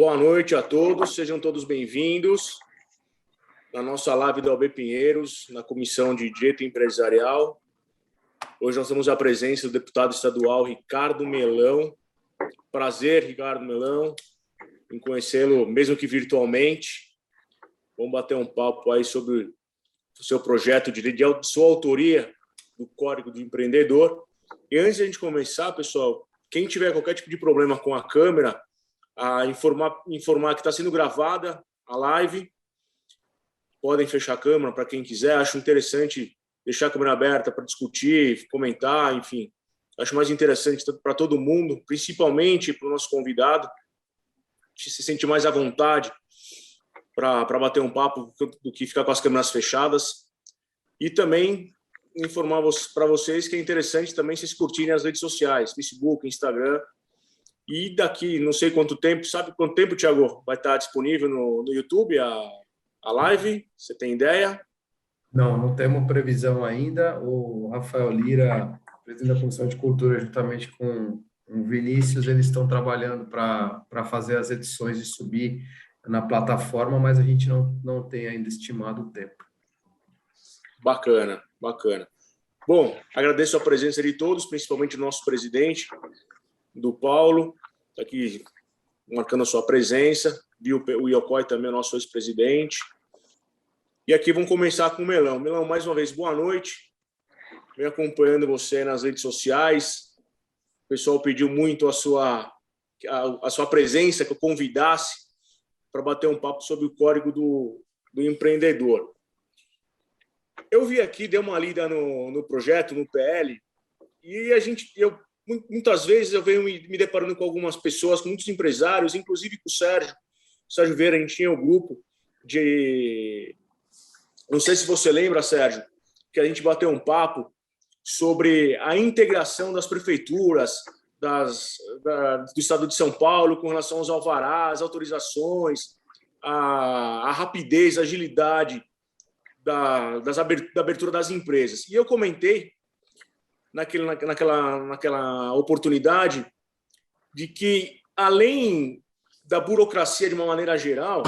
Boa noite a todos, sejam todos bem-vindos na nossa live da OAB Pinheiros, na Comissão de Direito Empresarial. Hoje nós temos a presença do deputado estadual Ricardo Melão. Prazer, Ricardo Melão, em conhecê-lo, mesmo que virtualmente. Vamos bater um papo aí sobre o seu projeto de sua autoria do Código do Empreendedor. E antes de a gente começar, pessoal, quem tiver qualquer tipo de problema com a câmera, informar que está sendo gravada a live. Podem fechar a câmera para quem quiser. Acho interessante deixar a câmera aberta para discutir, comentar, enfim. Acho mais interessante para todo mundo, principalmente para o nosso convidado, que se sente mais à vontade para bater um papo do que ficar com as câmeras fechadas. E também informar para vocês que é interessante também vocês curtirem as redes sociais, Facebook, Instagram. E daqui, não sei quanto tempo, sabe quanto tempo, Thiago, vai estar disponível no YouTube a live? Você tem ideia? Não temos previsão ainda. O Rafael Lira, presidente da Comissão de Cultura, juntamente com o Vinícius, eles estão trabalhando para fazer as edições e subir na plataforma, mas a gente não tem ainda estimado o tempo. Bacana. Bom, agradeço a presença de todos, principalmente o nosso presidente, do Paulo, está aqui marcando a sua presença, o Iocói também, o nosso ex-presidente. E aqui vamos começar com o Melão. Melão, mais uma vez, boa noite. Venho acompanhando você nas redes sociais. O pessoal pediu muito a sua presença, que eu convidasse para bater um papo sobre o Código do Empreendedor. Eu vi aqui, dei uma lida no projeto, no PL, e muitas vezes eu venho me deparando com algumas pessoas, com muitos empresários, inclusive com o Sérgio Vieira. A gente tinha um grupo de... Não sei se você lembra, Sérgio, que a gente bateu um papo sobre a integração das prefeituras do estado de São Paulo com relação aos alvarás, autorizações, a rapidez, a agilidade da abertura das empresas. E eu comentei naquela oportunidade de que, além da burocracia de uma maneira geral,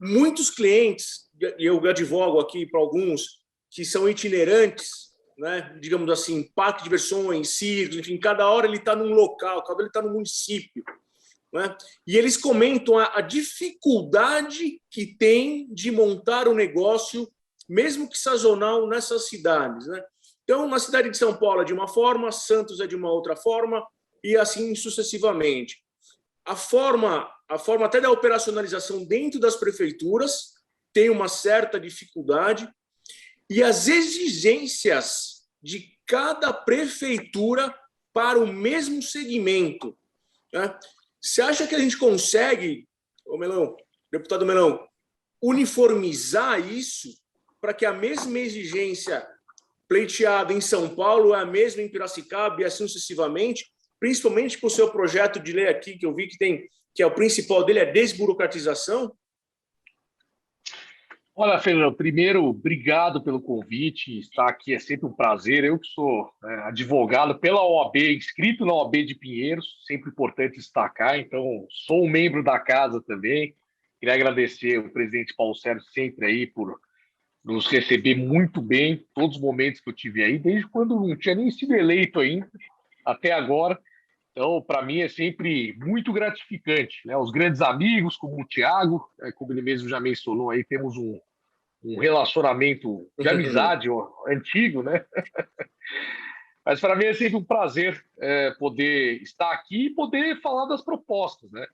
muitos clientes, e eu advogo aqui para alguns, que são itinerantes, né, digamos assim, parque de diversões, circos, enfim, cada hora ele está num local, cada hora ele está num município, né, e eles comentam a dificuldade que tem de montar um negócio, mesmo que sazonal, nessas cidades, né? Então, na cidade de São Paulo é de uma forma, Santos é de uma outra forma, e assim sucessivamente. A forma até da operacionalização dentro das prefeituras tem uma certa dificuldade, e as exigências de cada prefeitura para o mesmo segmento, né? Você acha que a gente consegue, deputado Melão, uniformizar isso para que a mesma exigência pleiteada em São Paulo é a mesma em Piracicaba e assim sucessivamente, principalmente com o seu projeto de lei aqui, que eu vi que é o principal dele, é desburocratização? Olha, Fernando, primeiro, obrigado pelo convite. Estar aqui é sempre um prazer. Eu que sou advogado pela OAB, inscrito na OAB de Pinheiros, sempre importante destacar. Então, sou um membro da casa também. Queria agradecer o presidente Paulo Sérgio sempre aí por nos receber muito bem todos os momentos que eu tive aí, desde quando não tinha nem sido eleito ainda, até agora. Então, para mim, é sempre muito gratificante, né? Os grandes amigos, como o Thiago, como ele mesmo já mencionou aí, temos um relacionamento de amizade antigo, né? Mas para mim é sempre um prazer poder estar aqui e poder falar das propostas, né?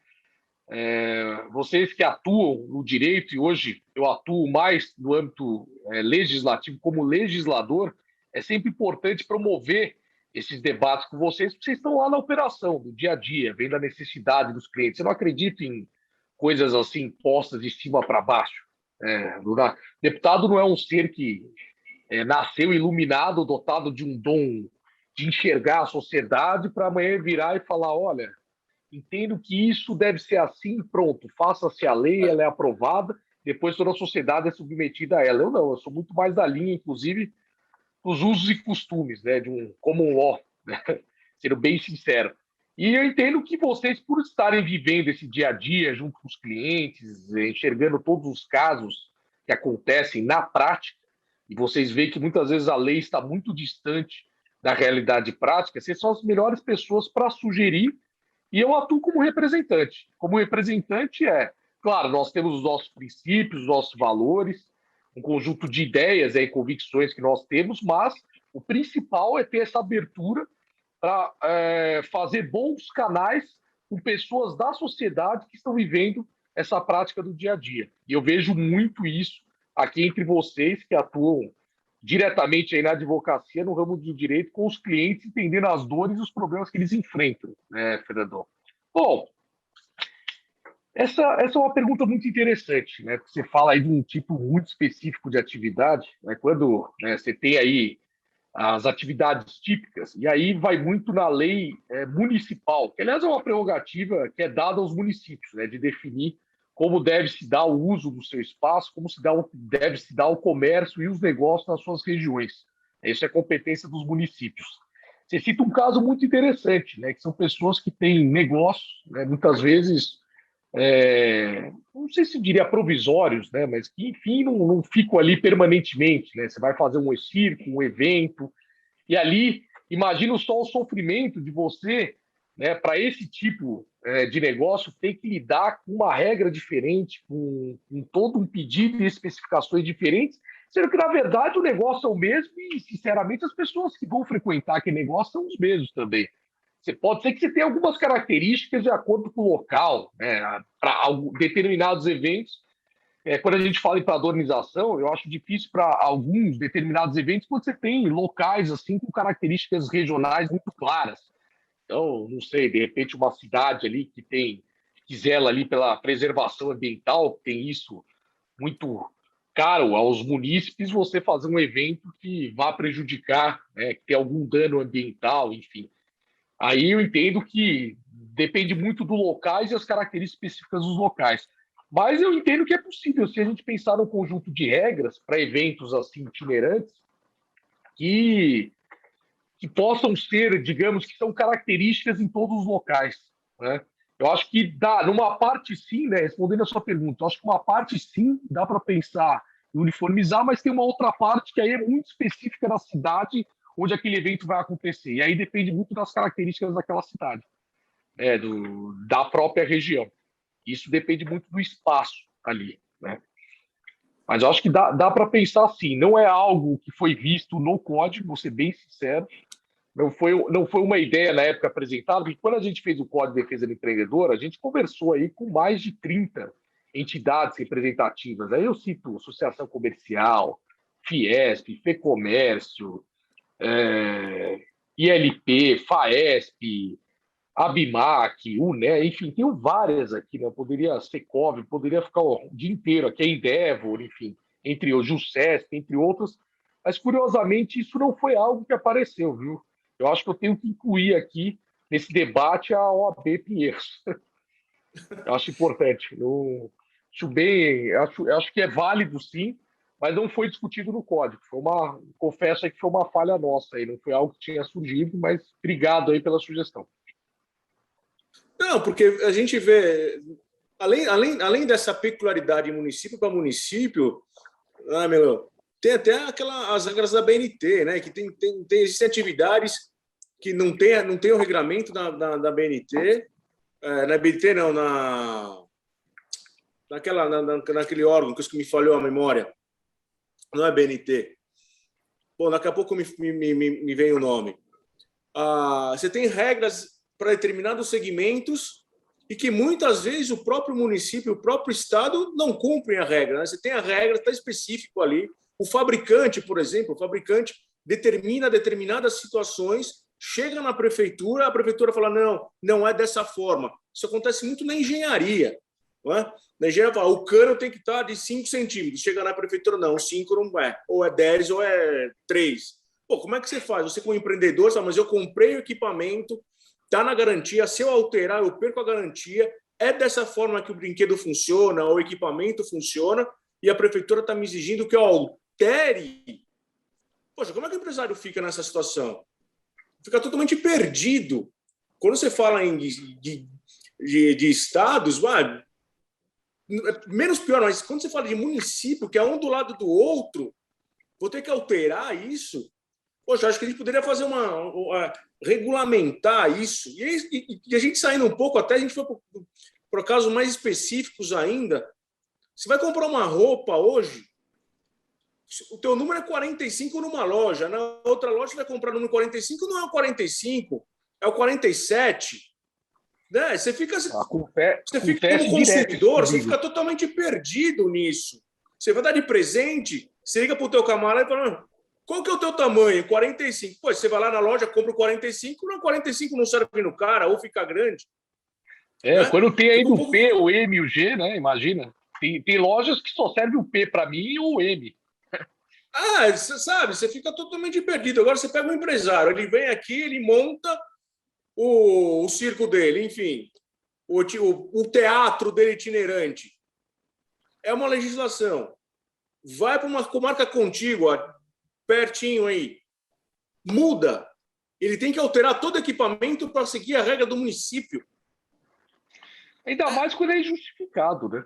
Vocês que atuam no direito, e hoje eu atuo mais no âmbito legislativo como legislador, é sempre importante promover esses debates com vocês, porque vocês estão lá na operação, no dia a dia, vendo a necessidade dos clientes. Eu não acredito em coisas assim postas de cima para baixo. Deputado não é um ser que nasceu iluminado, dotado de um dom de enxergar a sociedade para amanhã virar e falar, olha, entendo que isso deve ser assim, pronto, faça-se a lei, ela é aprovada, depois toda a sociedade é submetida a ela. Eu não, eu sou muito mais da linha, inclusive, dos usos e costumes, né, de um common law, né, sendo bem sincero. E eu entendo que vocês, por estarem vivendo esse dia a dia junto com os clientes, enxergando todos os casos que acontecem na prática, e vocês veem que muitas vezes a lei está muito distante da realidade prática, vocês são as melhores pessoas para sugerir, e eu atuo como representante. Como representante claro, nós temos os nossos princípios, os nossos valores, um conjunto de ideias e convicções que nós temos, mas o principal é ter essa abertura para fazer bons canais com pessoas da sociedade que estão vivendo essa prática do dia a dia. E eu vejo muito isso aqui entre vocês que atuam diretamente aí na advocacia, no ramo do direito, com os clientes, entendendo as dores e os problemas que eles enfrentam, né, Fernando? Bom, essa é uma pergunta muito interessante, né? Você fala aí de um tipo muito específico de atividade, né? Quando você tem aí as atividades típicas, e aí vai muito na lei municipal, que aliás é uma prerrogativa que é dada aos municípios, né, de definir como deve se dar o uso do seu espaço, como deve se dar o comércio e os negócios nas suas regiões. Isso é competência dos municípios. Você cita um caso muito interessante, né, que são pessoas que têm negócios, né, muitas vezes, não sei se diria provisórios, né, mas que, enfim, não ficam ali permanentemente. Né? Você vai fazer um circo, um evento, e ali, imagina só o sofrimento de você, né, para esse tipo de negócio, ter que lidar com uma regra diferente, com todo um pedido e especificações diferentes, sendo que, na verdade, o negócio é o mesmo e, sinceramente, as pessoas que vão frequentar aquele negócio são os mesmos também. Pode ser que você tenha algumas características de acordo com o local, né, para determinados eventos. Quando a gente fala em padronização, eu acho difícil para alguns determinados eventos quando você tem locais assim com características regionais muito claras. Então, não sei, de repente uma cidade ali que zela ali pela preservação ambiental, que tem isso muito caro aos munícipes, você fazer um evento que vá prejudicar, né, que tem algum dano ambiental, enfim. Aí eu entendo que depende muito do locais e as características específicas dos locais. Mas eu entendo que é possível, se a gente pensar num conjunto de regras para eventos assim itinerantes, que possam ser, digamos, que são características em todos os locais. Né? Eu acho que dá, numa parte sim, né, respondendo a sua pergunta, eu acho que uma parte sim dá para pensar em uniformizar, mas tem uma outra parte que aí é muito específica da cidade onde aquele evento vai acontecer. E aí depende muito das características daquela cidade, da própria região. Isso depende muito do espaço ali, né? Mas eu acho que dá para pensar assim, não é algo que foi visto no código, vou ser bem sincero, não foi uma ideia na época apresentada, porque quando a gente fez o Código de Defesa do Empreendedor, a gente conversou aí com mais de 30 entidades representativas. Aí eu cito Associação Comercial, Fiesp, Fecomércio, ILP, FAESP, Abimac, UNE, enfim, tem várias aqui, né? Poderia ser Secov, poderia ficar o dia inteiro aqui, a Endeavor, enfim, entre os JUSESP, entre outras, mas curiosamente isso não foi algo que apareceu, viu? Eu acho que eu tenho que incluir aqui nesse debate a OAB Pinheiros. Eu acho importante. Eu acho que é válido sim, mas não foi discutido no código. Confesso aí que foi uma falha nossa aí, não foi algo que tinha surgido, mas obrigado aí pela sugestão. Não, porque a gente vê, além dessa peculiaridade município para município, tem até as regras da BNT, né? Que existem atividades que não tem o regramento da BNT, na BNT não, naquele órgão que me falhou a memória, não é BNT. Bom, daqui a pouco me vem o nome. Você tem regras para determinados segmentos e que muitas vezes o próprio município, o próprio estado não cumprem a regra. Né? Você tem a regra, está específico ali. O fabricante, por exemplo, determina determinadas situações, chega na prefeitura, a prefeitura fala, não é dessa forma. Isso acontece muito na engenharia. Não é? Na engenharia fala, o cano tem que estar de 5 centímetros. Chega na prefeitura, não, 5 não é. Ou é 10 ou é 3. Pô, como é que você faz? Você como empreendedor, sabe, mas eu comprei o equipamento, está na garantia, se eu alterar, eu perco a garantia. É dessa forma que o brinquedo funciona, o equipamento funciona, e a prefeitura está me exigindo que eu altere. Poxa, como é que o empresário fica nessa situação? Fica totalmente perdido. quando você fala de estados, menos pior, mas quando você fala de município, que é um do lado do outro, vou ter que alterar isso. Poxa, acho que a gente poderia fazer regulamentar isso. E a gente saindo um pouco, até a gente foi para casos mais específicos ainda. Você vai comprar uma roupa hoje, o teu número é 45 numa loja, na outra loja você vai comprar o número 45, não é o 45, é o 47. Né? Você fica como consumidor, você fica totalmente perdido nisso. Você vai dar de presente, você liga para o teu camarada e fala: qual que é o teu tamanho? 45. Pô, você vai lá na loja, compra o 45, não, 45 não serve no cara, ou fica grande. Né? Quando tem aí o P, o M e o G, né? Imagina. Tem lojas que só serve o P para mim ou o M. Você sabe, você fica totalmente perdido. Agora você pega um empresário, ele vem aqui, ele monta o circo dele, enfim, o teatro dele itinerante. É uma legislação. Vai para uma comarca contígua, pertinho aí. Muda. Ele tem que alterar todo o equipamento para seguir a regra do município. Ainda mais quando é justificado, né?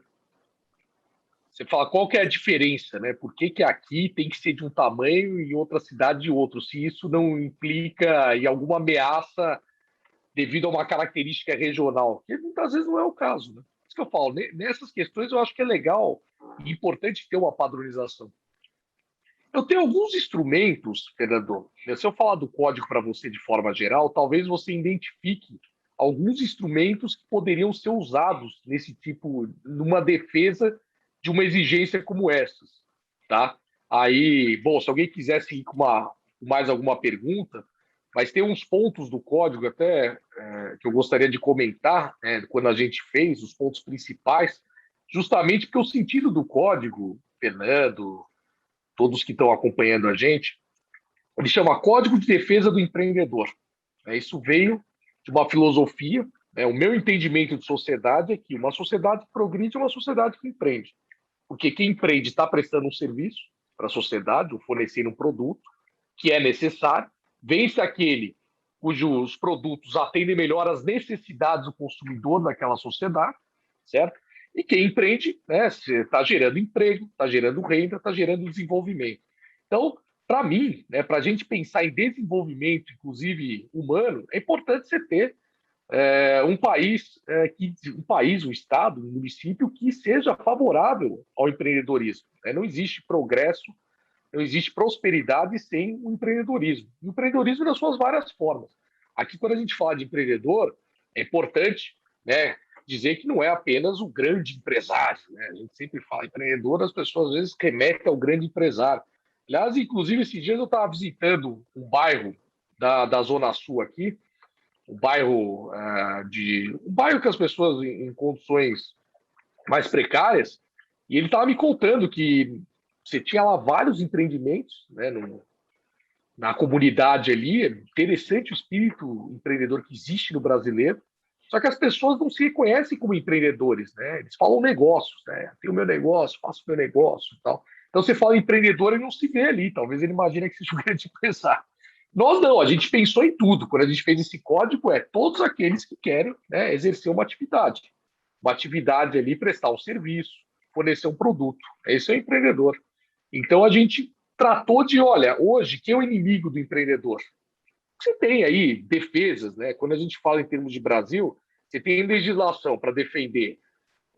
Você fala, qual que é a diferença, né? Por que aqui tem que ser de um tamanho e outra cidade de outro? Se isso não implica em alguma ameaça devido a uma característica regional, que muitas vezes não é o caso, né? Isso que eu falo, nessas questões eu acho que é legal e importante ter uma padronização. Eu tenho alguns instrumentos, Fernando. Se eu falar do código para você de forma geral, talvez você identifique alguns instrumentos que poderiam ser usados nesse tipo, numa defesa de uma exigência como essas, tá? Aí, bom, se alguém quisesse ir com mais alguma pergunta, mas tem uns pontos do código até que eu gostaria de comentar, quando a gente fez os pontos principais, justamente porque o sentido do código, Fernando, todos que estão acompanhando a gente, ele chama Código de Defesa do Empreendedor. Isso veio de uma filosofia. O meu entendimento de sociedade é que uma sociedade que progride é uma sociedade que empreende. Porque quem empreende está prestando um serviço para a sociedade, ou fornecendo um produto que é necessário, vence aquele cujos produtos atendem melhor às necessidades do consumidor daquela sociedade, certo? E quem empreende, né, está gerando emprego, está gerando renda, está gerando desenvolvimento. Então, para mim, né, para a gente pensar em desenvolvimento, inclusive humano, é importante você ter um país, um estado, um município que seja favorável ao empreendedorismo. Não existe progresso, não existe prosperidade sem o empreendedorismo. E o empreendedorismo nas suas várias formas. Aqui, quando a gente fala de empreendedor, é importante, né, dizer que não é apenas o grande empresário. Né? A gente sempre fala empreendedor, as pessoas às vezes remetem ao grande empresário. Aliás, inclusive, esses dias eu estava visitando um bairro da Zona Sul aqui, um bairro que as pessoas em condições mais precárias, e ele estava me contando que você tinha lá vários empreendimentos, né, na comunidade ali. É interessante o espírito empreendedor que existe no brasileiro, só que as pessoas não se reconhecem como empreendedores, né? Eles falam negócios, né? Tenho meu negócio, faço meu negócio e tal. Então você fala empreendedor e não se vê ali, talvez ele imagine que seja um grande empresário. Nós não, a gente pensou em tudo. Quando a gente fez esse código, todos aqueles que querem, né, exercer uma atividade. Uma atividade ali, prestar um serviço, fornecer um produto. Esse é o empreendedor. Então a gente tratou de, olha, hoje, quem é o inimigo do empreendedor? Você tem aí defesas, né? Quando a gente fala em termos de Brasil, você tem legislação para defender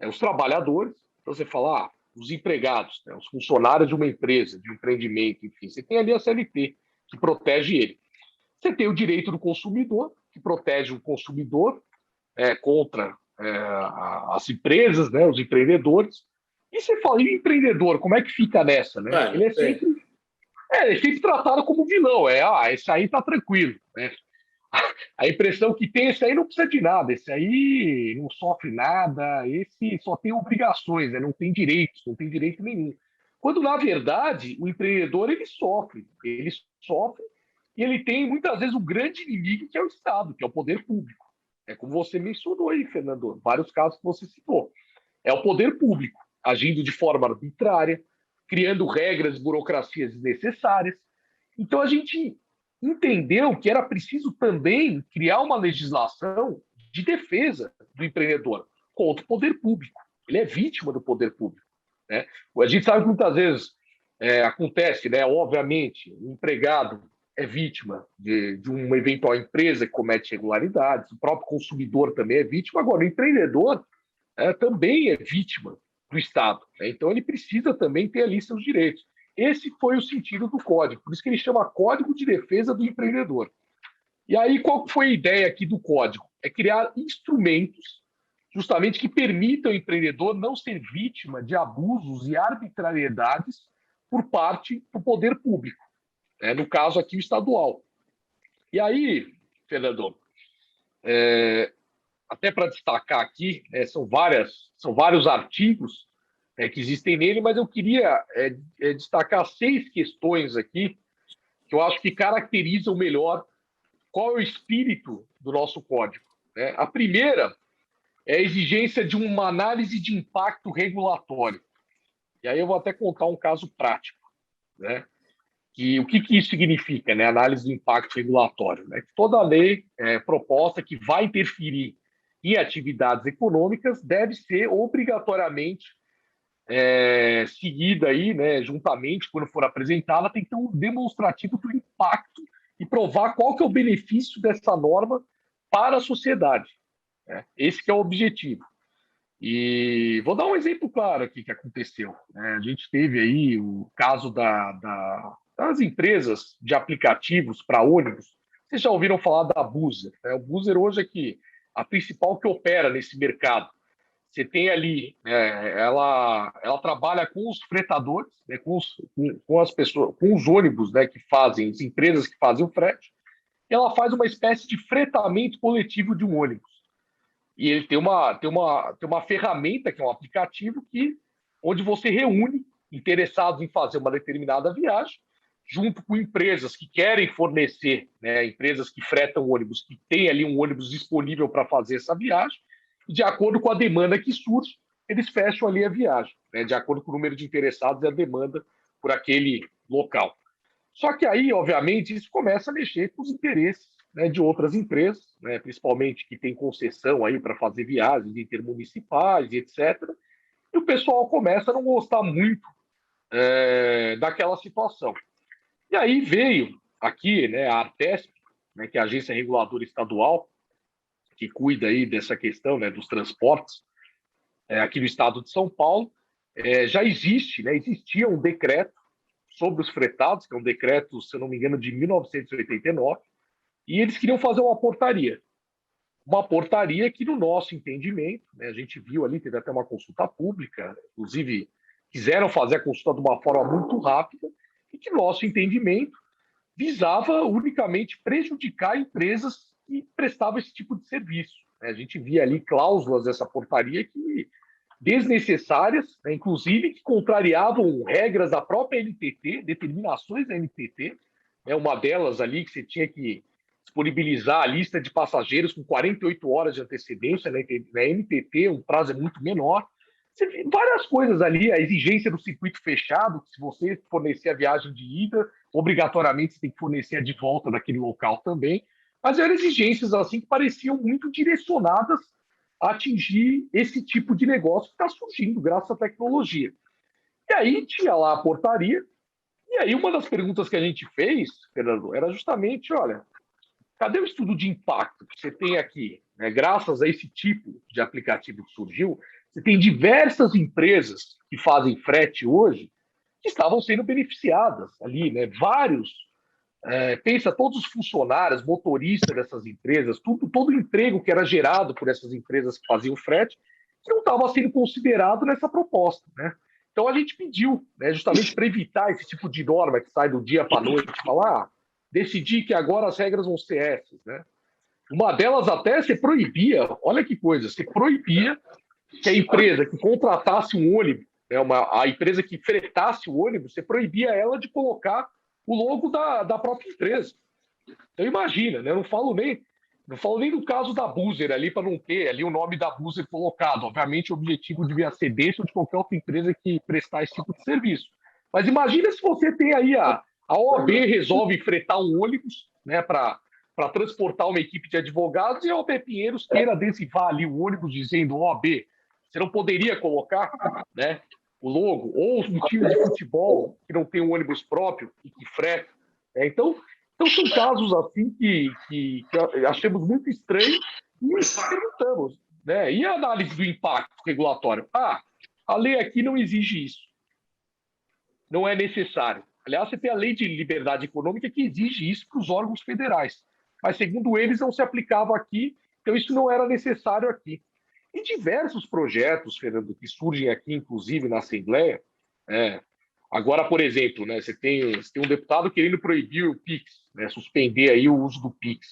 os trabalhadores. Então você fala, os empregados, né, os funcionários de uma empresa, de um empreendimento, enfim. Você tem ali a CLT, que protege ele. Você tem o direito do consumidor, que protege o consumidor contra as empresas, né, os empreendedores. E você fala, e o empreendedor, como é que fica nessa? Né? Ele é sempre tratado como vilão. Esse aí tá tranquilo. Né? A impressão que tem, esse aí não precisa de nada, esse aí não sofre nada, esse só tem obrigações, né? Não tem direitos, não tem direito nenhum. Quando, na verdade, o empreendedor ele sofre e ele tem, muitas vezes, um grande inimigo que é o Estado, que é o poder público. É como você mencionou aí, Fernando, vários casos que você citou. É o poder público agindo de forma arbitrária, criando regras e burocracias desnecessárias. Então, a gente entendeu que era preciso também criar uma legislação de defesa do empreendedor contra o poder público. Ele é vítima do poder público, né? A gente sabe que muitas vezes acontece, né? Obviamente, o empregado é vítima de uma eventual empresa que comete irregularidades, o próprio consumidor também é vítima. Agora, o empreendedor também é vítima do Estado, né? Então, ele precisa também ter ali seus direitos. Esse foi o sentido do código, por isso que ele chama Código de Defesa do Empreendedor. E aí, qual foi a ideia aqui do código? É criar instrumentos justamente que permitam ao empreendedor não ser vítima de abusos e arbitrariedades por parte do poder público, né? No caso aqui o estadual. E aí, Fernando, até para destacar aqui, são vários artigos que existem nele, mas eu queria destacar 6 questões aqui que eu acho que caracterizam melhor qual é o espírito do nosso código, né? A primeira é a exigência de uma análise de impacto regulatório. E aí eu vou até contar um caso prático, né? O que isso significa, né? Análise do impacto regulatório, né? Toda lei proposta que vai interferir em atividades econômicas deve ser obrigatoriamente seguida aí, né? Juntamente, quando for apresentada, tem que ter um demonstrativo do impacto e provar qual que é o benefício dessa norma para a sociedade, né? Esse que é o objetivo. E vou dar um exemplo claro aqui que aconteceu, né? A gente teve aí o caso das empresas de aplicativos para ônibus. Vocês já ouviram falar da Buser, né? O Buser hoje é a principal que opera nesse mercado. Você tem ali, ela trabalha com os fretadores, né, com as pessoas, com os ônibus, né, que fazem, as empresas que fazem o frete. E ela faz uma espécie de fretamento coletivo de um ônibus. E ele tem uma ferramenta, que é um aplicativo, onde você reúne interessados em fazer uma determinada viagem, junto com empresas que querem fornecer, né, empresas que fretam ônibus, que têm ali um ônibus disponível para fazer essa viagem, e de acordo com a demanda que surge, eles fecham ali a viagem, né, de acordo com o número de interessados e a demanda por aquele local. Só que aí, obviamente, isso começa a mexer com os interesses, né, de outras empresas, né, principalmente que tem concessão aí para fazer viagens intermunicipais e etc. E o pessoal começa a não gostar muito daquela situação. E aí veio aqui, né, a Artesp, né, que é a agência reguladora estadual, que cuida aí dessa questão, né, dos transportes aqui no estado de São Paulo. Já existia um decreto sobre os fretados, que é um decreto, se eu não me engano, de 1989, e eles queriam fazer uma portaria. Uma portaria que, no nosso entendimento, né, a gente viu ali, teve até uma consulta pública, inclusive quiseram fazer a consulta de uma forma muito rápida, e que, no nosso entendimento, visava unicamente prejudicar empresas que prestavam esse tipo de serviço. A gente via ali cláusulas dessa portaria que desnecessárias, né, inclusive que contrariavam regras da própria NTT, determinações da NTT, né, uma delas ali que você tinha que disponibilizar a lista de passageiros com 48 horas de antecedência, né, na NTT um prazo é muito menor. Você vê várias coisas ali, a exigência do circuito fechado, que se você fornecer a viagem de ida, obrigatoriamente você tem que fornecer a de volta daquele local também, mas eram exigências assim que pareciam muito direcionadas a atingir esse tipo de negócio que está surgindo graças à tecnologia. E aí tinha lá a portaria, e aí uma das perguntas que a gente fez, Fernando, era justamente, olha, cadê o estudo de impacto que você tem aqui? Né? Graças a esse tipo de aplicativo que surgiu, você tem diversas empresas que fazem frete hoje que estavam sendo beneficiadas ali, né? Pensa todos os funcionários, motoristas dessas empresas, todo o emprego que era gerado por essas empresas que faziam frete, que não estava sendo considerado nessa proposta, né? Então a gente pediu, né, justamente para evitar esse tipo de norma que sai do dia para a noite, falar, decidir que agora as regras vão ser essas, né? Uma delas até você proibia, olha que coisa, você proibia que a empresa que contratasse um ônibus, né, a empresa que fretasse o ônibus, você proibia ela de colocar o logo da própria empresa. Então imagina, né? Eu não falo nem do caso da Buser ali, para não ter ali o nome da Buser colocado. Obviamente o objetivo devia ser desse ou de qualquer outra empresa que prestar esse tipo de serviço. Mas imagina se você tem aí A OAB resolve fretar um ônibus, né, para transportar uma equipe de advogados, e a OAB Pinheiros queira adesivar ali o ônibus dizendo: OAB, você não poderia colocar, né, o logo, ou um time de futebol que não tem um ônibus próprio e que freta. Então são casos assim que achamos muito estranhos e perguntamos, né? E a análise do impacto regulatório? A lei aqui não exige isso. Não é necessário. Aliás, você tem a Lei de Liberdade Econômica que exige isso para os órgãos federais. Mas, segundo eles, não se aplicava aqui, então isso não era necessário aqui. E diversos projetos, Fernando, que surgem aqui, inclusive na Assembleia. Agora, por exemplo, né, você tem um deputado querendo proibir o PIX, né, suspender aí o uso do PIX,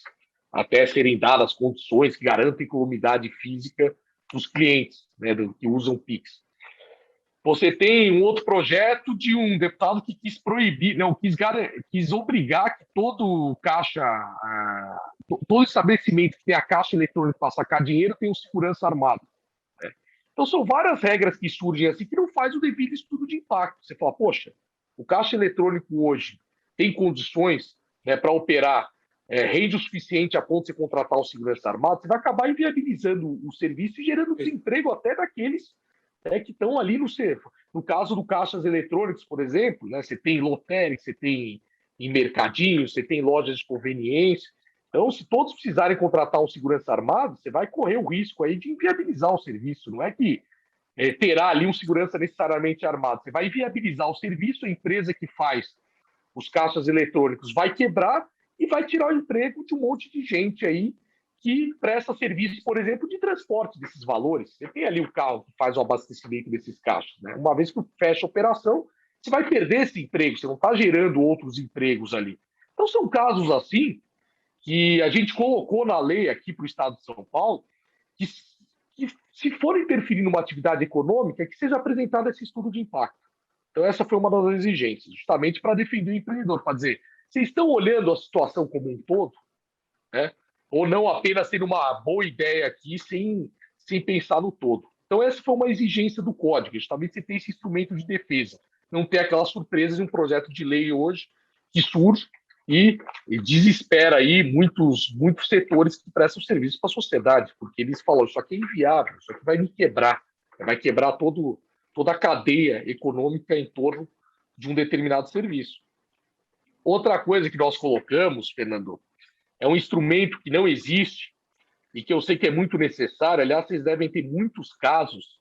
até serem dadas condições que garantem incolumidade física dos clientes, né, que usam PIX. Você tem um outro projeto de um deputado que quis proibir, não, quis obrigar que todo caixa, todo estabelecimento que tem a caixa eletrônica para sacar dinheiro tem um segurança armado. Né? Então são várias regras que surgem assim que não faz o devido estudo de impacto. Você fala, poxa, o caixa eletrônico hoje tem condições, né, para operar, rende o suficiente a ponto de você contratar um segurança armado, você vai acabar inviabilizando o serviço e gerando desemprego até daqueles que estão ali no caso do caixas eletrônicos, por exemplo, né, você tem lotérica, você tem em mercadinhos, você tem lojas de conveniência. Então, se todos precisarem contratar um segurança armado, você vai correr o risco aí de inviabilizar o serviço. Não é que terá ali um segurança necessariamente armado. Você vai inviabilizar o serviço, a empresa que faz os caixas eletrônicos vai quebrar e vai tirar o emprego de um monte de gente aí que presta serviço, por exemplo, de transporte desses valores. Você tem ali o carro que faz o abastecimento desses caixas. Né? Uma vez que fecha a operação, você vai perder esse emprego, você não está gerando outros empregos ali. Então, são casos assim que a gente colocou na lei aqui para o Estado de São Paulo, que se for interferir numa atividade econômica, que seja apresentado esse estudo de impacto. Então, essa foi uma das exigências, justamente para defender o empreendedor, para dizer, vocês estão olhando a situação como um todo, né? Ou não apenas ter uma boa ideia aqui sem pensar no todo. Então, essa foi uma exigência do Código, justamente você ter esse instrumento de defesa, não ter aquelas surpresas de um projeto de lei hoje que surge e desespera aí muitos setores que prestam serviço para a sociedade, porque eles falam, isso aqui é inviável, isso aqui vai me quebrar, vai quebrar toda a cadeia econômica em torno de um determinado serviço. Outra coisa que nós colocamos, Fernando, é um instrumento que não existe e que eu sei que é muito necessário. Aliás, vocês devem ter muitos casos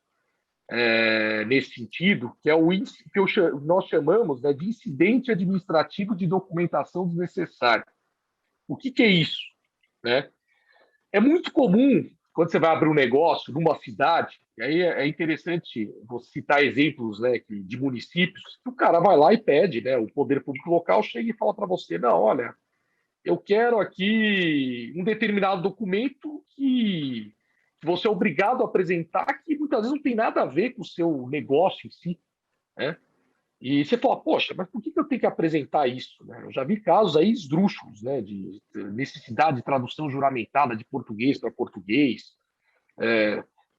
nesse sentido, que é o que nós chamamos, né, de incidente administrativo de documentação desnecessária. O que é isso? Né? É muito comum, quando você vai abrir um negócio numa cidade, e aí é interessante você citar exemplos, né, de municípios, que o cara vai lá e pede, né, o poder público local chega e fala para você, não, olha, eu quero aqui um determinado documento que você é obrigado a apresentar, que muitas vezes não tem nada a ver com o seu negócio em si, né? E você fala, poxa, mas por que eu tenho que apresentar isso? Né? Eu já vi casos aí esdrúxulos, né, de necessidade de tradução juramentada de português para português.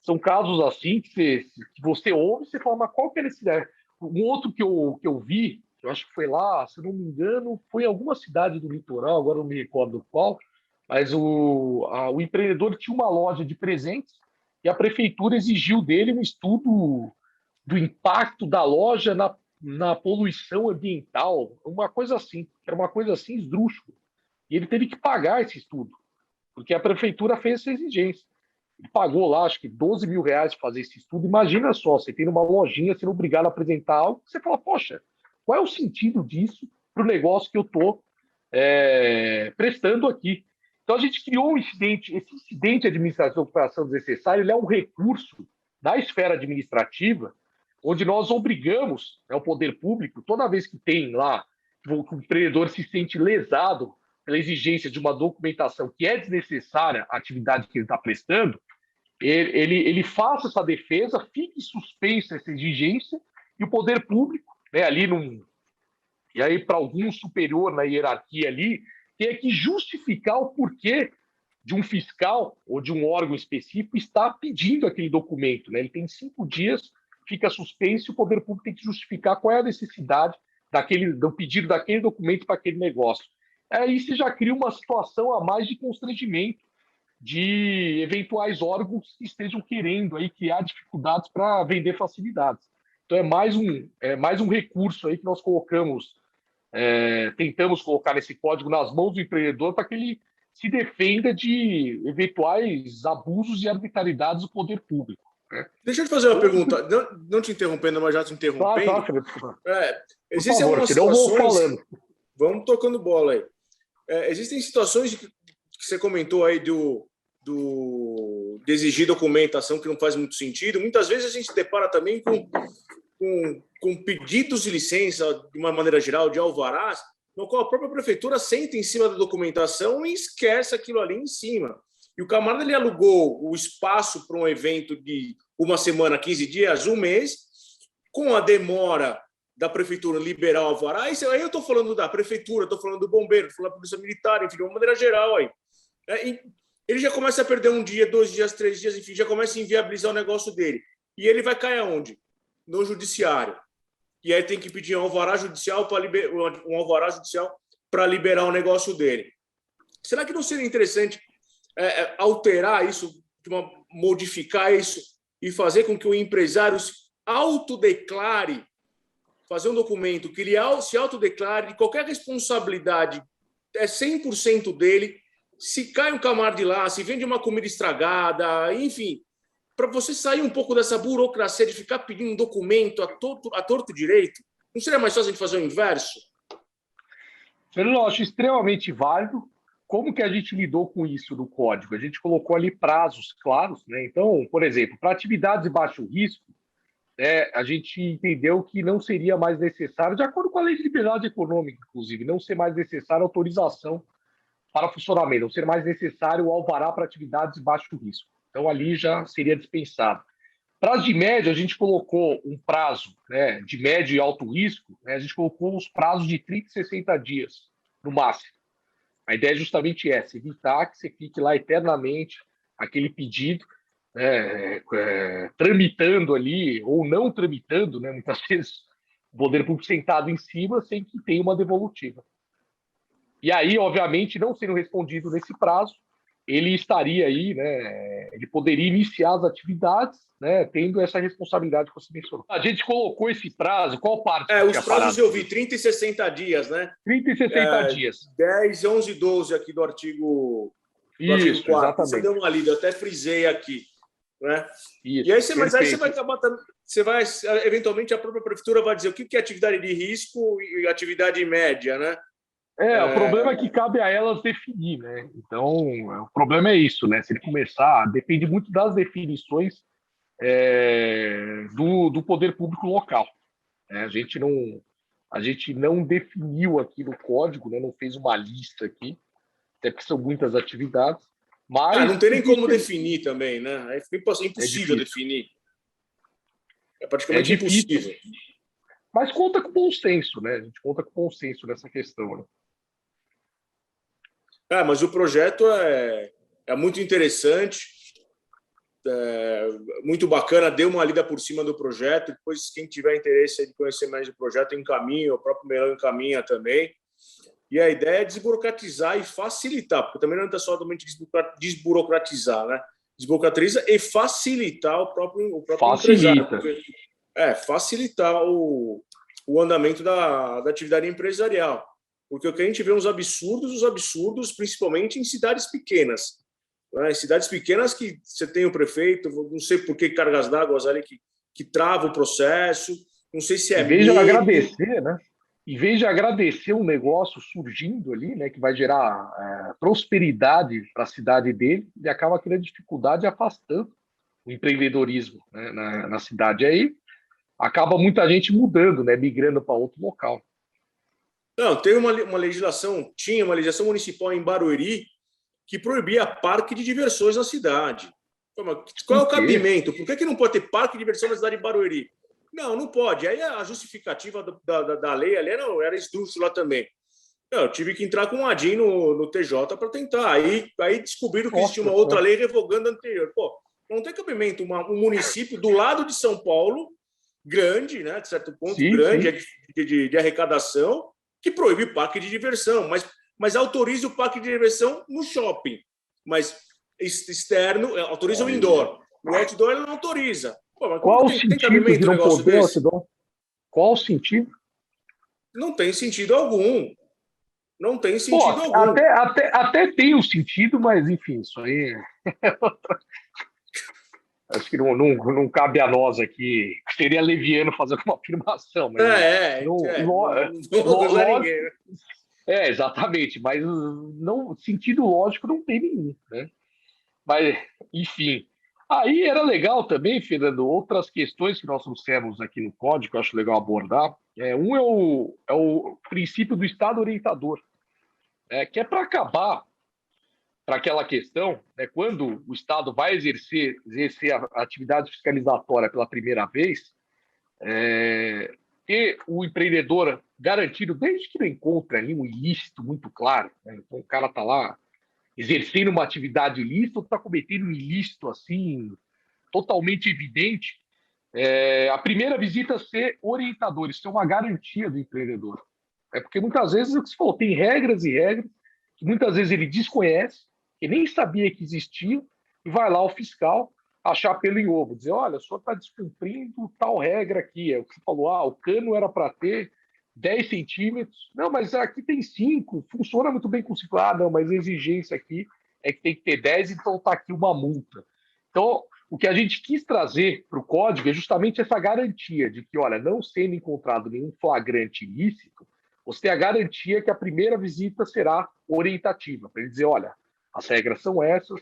São casos assim que você ouve e você fala, mas qual que é a necessidade? Um outro que eu vi, eu acho que foi lá, se não me engano, foi em alguma cidade do litoral, agora não me recordo qual, mas o empreendedor tinha uma loja de presentes e a prefeitura exigiu dele um estudo do impacto da loja na poluição ambiental, uma coisa assim, era uma coisa assim esdrúxula. E ele teve que pagar esse estudo, porque a prefeitura fez essa exigência. Ele pagou lá, acho que R$12 mil para fazer esse estudo. Imagina só, você tem numa lojinha sendo obrigado a apresentar algo, você fala, poxa, qual é o sentido disso para o negócio que eu estou prestando aqui? Então, a gente criou esse incidente administrativo de operação desnecessária, ele é um recurso da esfera administrativa, onde nós obrigamos, né, o poder público, toda vez que tem lá, que o empreendedor se sente lesado pela exigência de uma documentação que é desnecessária à atividade que ele está prestando, ele faça essa defesa, fique suspensa essa exigência, e o poder público, né, ali e aí para algum superior na hierarquia ali, tem que justificar o porquê de um fiscal ou de um órgão específico estar pedindo aquele documento. Né? Ele tem 5 dias, fica suspenso, e o poder público tem que justificar qual é a necessidade do pedido daquele documento para aquele negócio. Aí você já cria uma situação a mais de constrangimento de eventuais órgãos que estejam querendo aí criar dificuldades para vender facilidades. Então é mais um recurso aí que nós colocamos, tentamos colocar nesse código nas mãos do empreendedor para que ele se defenda de eventuais abusos e arbitrariedades do poder público. Deixa eu te fazer uma pergunta, não te interrompendo, mas já te interrompendo. Claro. Existem favor, algumas senão eu vou situações. falando. Vamos tocando bola aí. Existem situações que você comentou aí de exigir documentação que não faz muito sentido. Muitas vezes a gente se depara também com pedidos de licença, de uma maneira geral, de alvarás, no qual a própria prefeitura senta em cima da documentação e esquece aquilo ali em cima. E o camarada ele alugou o espaço para um evento de uma semana, 15 dias, um mês, com a demora da prefeitura liberar o alvará. Aí eu estou falando da prefeitura, estou falando do bombeiro, estou falando da polícia militar, enfim, de uma maneira geral aí. Ele já começa a perder um dia, 2 dias, 3 dias, enfim, já começa a inviabilizar o negócio dele. E ele vai cair aonde? No judiciário. E aí tem que pedir um alvará judicial para liberar o negócio dele. Será que não seria interessante alterar isso, modificar isso e fazer com que o empresário se autodeclare, fazer um documento que ele se autodeclare de qualquer responsabilidade, 100% dele, se cai um camarada de lá, se vende uma comida estragada, enfim, para você sair um pouco dessa burocracia de ficar pedindo um documento a torto direito, não seria mais fácil a gente fazer o inverso? Eu acho extremamente válido. Como que a gente lidou com isso no código? A gente colocou ali prazos claros, né? Então, por exemplo, para atividades de baixo risco, a gente entendeu que não seria mais necessário, de acordo com a lei de liberdade econômica, inclusive, não ser mais necessária autorização para funcionamento, não ser mais necessário o alvará para atividades de baixo risco. Então, ali já seria dispensado. Prazo de médio, a gente colocou um prazo, né, de médio e alto risco, né, a gente colocou os prazos de 30 e 60 dias, no máximo. A ideia é justamente essa, evitar que você fique lá eternamente aquele pedido, tramitando ali, ou não tramitando, né, muitas vezes o poder público sentado em cima sem que tenha uma devolutiva. E aí, obviamente, não sendo respondido nesse prazo, ele estaria aí, né, ele poderia iniciar as atividades, né, tendo essa responsabilidade que você mencionou. A gente colocou esse prazo, qual parte? Os prazos eu vi, 30 e 60 dias, né? 30 e 60 dias. 10, 11 e 12 aqui do artigo 4. Exatamente. Você deu uma lida, eu até frisei aqui. Né? Isso, e aí você vai acabar, eventualmente a própria prefeitura vai dizer o que é atividade de risco e atividade média, né? O problema é que cabe a elas definir, né? Então, o problema é isso, né? Se ele começar, depende muito das definições do poder público local. A gente não definiu aqui no código, né? Não fez uma lista aqui, até porque são muitas atividades. Mas não tem nem como definir também, né? É impossível definir. É praticamente impossível. Mas conta com bom senso, né? A gente conta com bom senso nessa questão, né? Mas o projeto é muito interessante, muito bacana. Dê uma lida por cima do projeto. Depois, quem tiver interesse de conhecer mais do projeto, encaminha. O próprio Melão encaminha também. E a ideia é desburocratizar e facilitar, porque também não é somente desburocratizar, né? Desburocratiza e facilitar o próprio empresário. Porque, facilitar o andamento da atividade empresarial. Porque o que a gente vê os absurdos, principalmente em cidades pequenas. Né? Em cidades pequenas que você tem o prefeito, não sei por que cargas d'água ali que trava o processo, não sei se é em vez de agradecer, né? Em vez de agradecer um negócio surgindo ali, né, que vai gerar prosperidade para a cidade dele, ele acaba criando dificuldade e afastando o empreendedorismo, né, na cidade. Aí acaba muita gente mudando, né, migrando para outro local. Não, tinha uma legislação municipal em Barueri que proibia parque de diversões na cidade. Qual é o cabimento? Por que não pode ter parque de diversões na cidade de Barueri? Não pode. Aí a justificativa da lei ali era esdrúxula também. Eu tive que entrar com um ADIM no TJ para tentar. Aí descobriram que existia uma outra lei revogando a anterior. Não tem cabimento um município do lado de São Paulo grande, né, de certo ponto, sim, grande sim. de arrecadação, que proíbe parque de diversão, mas autoriza o parque de diversão no shopping, mas externo, autoriza o indoor. O outdoor ele não autoriza. Pô, mas como Qual o tem sentido cabimento de um não negócio poder desse? outdoor? Qual o sentido? Não tem sentido algum. Não tem Pô, sentido algum. até tem um sentido, mas enfim, isso aí acho que não cabe a nós aqui. Seria leviano fazer uma afirmação, mas Não vou acusar lógico, ninguém, né? exatamente, mas não, sentido lógico não tem nenhum, né? Mas, enfim. Aí era legal também, Fernando, outras questões que nós trouxemos aqui no código, que eu acho legal abordar. Um é o princípio do Estado orientador, que é para acabar para aquela questão, quando o Estado vai exercer a atividade fiscalizatória pela primeira vez, ter o empreendedor garantido, desde que não encontre ali um ilícito muito claro, né? Então o cara está lá exercendo uma atividade ilícita ou está cometendo um ilícito assim, totalmente evidente, a primeira visita ser orientador, isso é uma garantia do empreendedor. Porque muitas vezes, o que você falou, tem regras e regras que muitas vezes ele desconhece, que nem sabia que existia, e vai lá o fiscal achar pelo em ovo, dizer, olha, o senhor está descumprindo tal regra aqui. É o que você falou, o cano era para ter 10 centímetros. Não, mas aqui tem 5, funciona muito bem com 5. Não, mas a exigência aqui é que tem que ter 10, então está aqui uma multa. Então, o que a gente quis trazer para o código é justamente essa garantia de que, olha, não sendo encontrado nenhum flagrante ilícito, você tem a garantia que a primeira visita será orientativa, para ele dizer, olha, as regras são essas,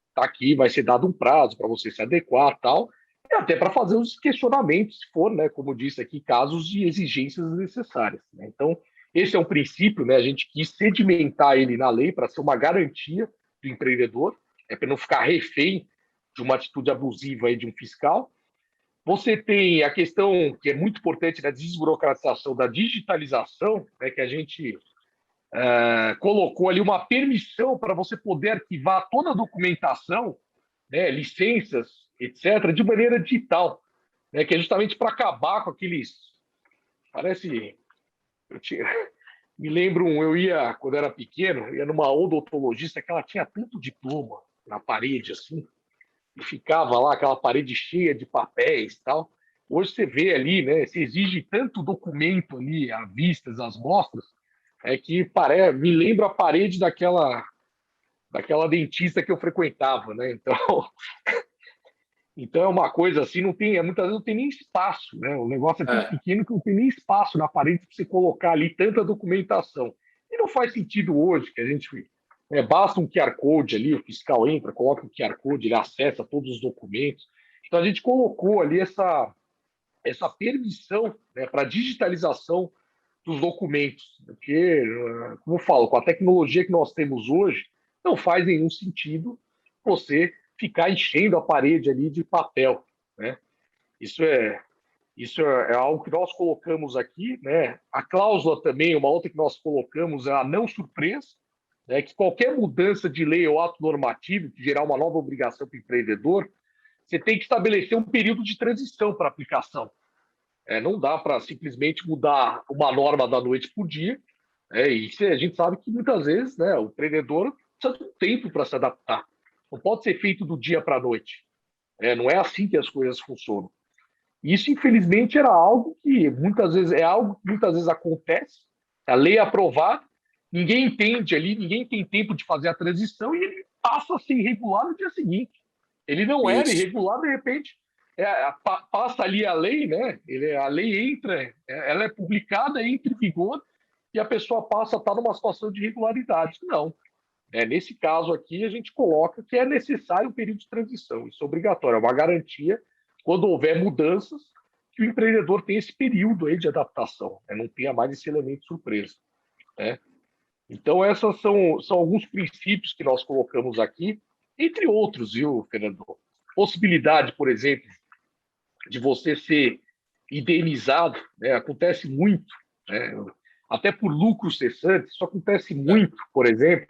está aqui, vai ser dado um prazo para você se adequar tal, e até para fazer os questionamentos, se for, né, como disse aqui, casos de exigências necessárias. Né? Então, esse é um princípio, né, a gente quis sedimentar ele na lei para ser uma garantia do empreendedor, para não ficar refém de uma atitude abusiva aí de um fiscal. Você tem a questão que é muito importante da desburocratização, da digitalização, né, que a gente colocou ali uma permissão para você poder arquivar toda a documentação, né, licenças, etc., de maneira digital, né, que é justamente para acabar com aqueles. Parece. Me lembro, eu ia, quando era pequeno, ia numa odontologista que ela tinha tanto diploma na parede, assim, e ficava lá aquela parede cheia de papéis e tal. Hoje você vê ali, né? Se exige tanto documento ali, à vista, às mostras, que me lembra a parede daquela dentista que eu frequentava, né? Então é uma coisa assim, não tem, muitas vezes não tem nem espaço, né? O negócio é tão pequeno que não tem nem espaço na parede para você colocar ali tanta documentação. E não faz sentido hoje que a gente basta um QR Code ali, o fiscal entra, coloca o QR Code, ele acessa todos os documentos. Então a gente colocou ali essa permissão, né, para digitalização dos documentos, porque, como eu falo, com a tecnologia que nós temos hoje, não faz nenhum sentido você ficar enchendo a parede ali de papel, né? Isso é algo que nós colocamos aqui, né? A cláusula também, uma outra que nós colocamos é a não surpresa, né? Que qualquer mudança de lei ou ato normativo que gerar uma nova obrigação para o empreendedor, você tem que estabelecer um período de transição para aplicação. Não dá para simplesmente mudar uma norma da noite para o dia. E a gente sabe que muitas vezes, né, o empreendedor precisa de um tempo para se adaptar. Não pode ser feito do dia para a noite. Não é assim que as coisas funcionam. Isso, infelizmente, era algo que muitas vezes acontece. A lei é aprovada, ninguém entende ali, ninguém tem tempo de fazer a transição e ele passa a ser irregular no dia seguinte. Ele não era Isso. irregular, de repente, passa ali a lei, né? A lei entra, ela é publicada, entra em vigor e a pessoa passa a estar numa situação de irregularidade. Não. Nesse caso aqui, a gente coloca que é necessário um período de transição. Isso é obrigatório, é uma garantia, quando houver mudanças, que o empreendedor tem esse período aí de adaptação, não tenha mais esse elemento surpresa. Né? Então, esses são alguns princípios que nós colocamos aqui, entre outros, viu, Fernando? Possibilidade, por exemplo, de você ser indenizado, né? Acontece muito, né? Até por lucro cessante, isso acontece muito, por exemplo.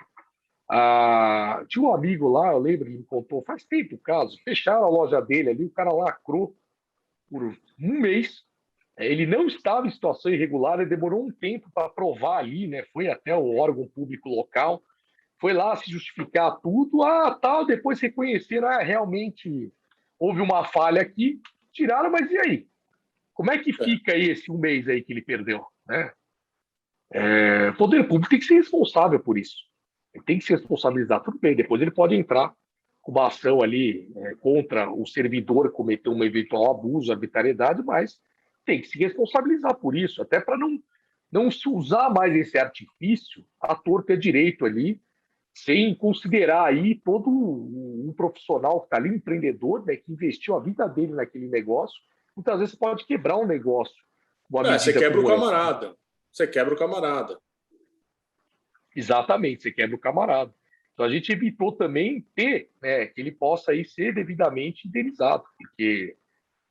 Tinha um amigo lá, eu lembro, ele me contou, faz tempo o caso, fecharam a loja dele ali, o cara lacrou por um mês, Ele não estava em situação irregular, ele demorou um tempo para provar ali, né? Foi até o órgão público local, foi lá se justificar tudo, tal, depois reconheceram, realmente houve uma falha aqui, tiraram, mas e aí? Como é que fica aí esse um mês aí que ele perdeu, né? O poder público tem que ser responsável por isso. Ele tem que se responsabilizar, tudo bem, depois ele pode entrar com uma ação ali contra o servidor que cometeu um eventual abuso, arbitrariedade, mas tem que se responsabilizar por isso, até para não se usar mais esse artifício à torto e à direito ali, sem considerar aí todo um profissional que está ali, um empreendedor, né, que investiu a vida dele naquele negócio. Muitas vezes pode quebrar um negócio. Você quebra o camarada. Você quebra o camarada. Exatamente, você quebra o camarada. Então a gente evitou também ter, né, que ele possa aí ser devidamente indenizado, porque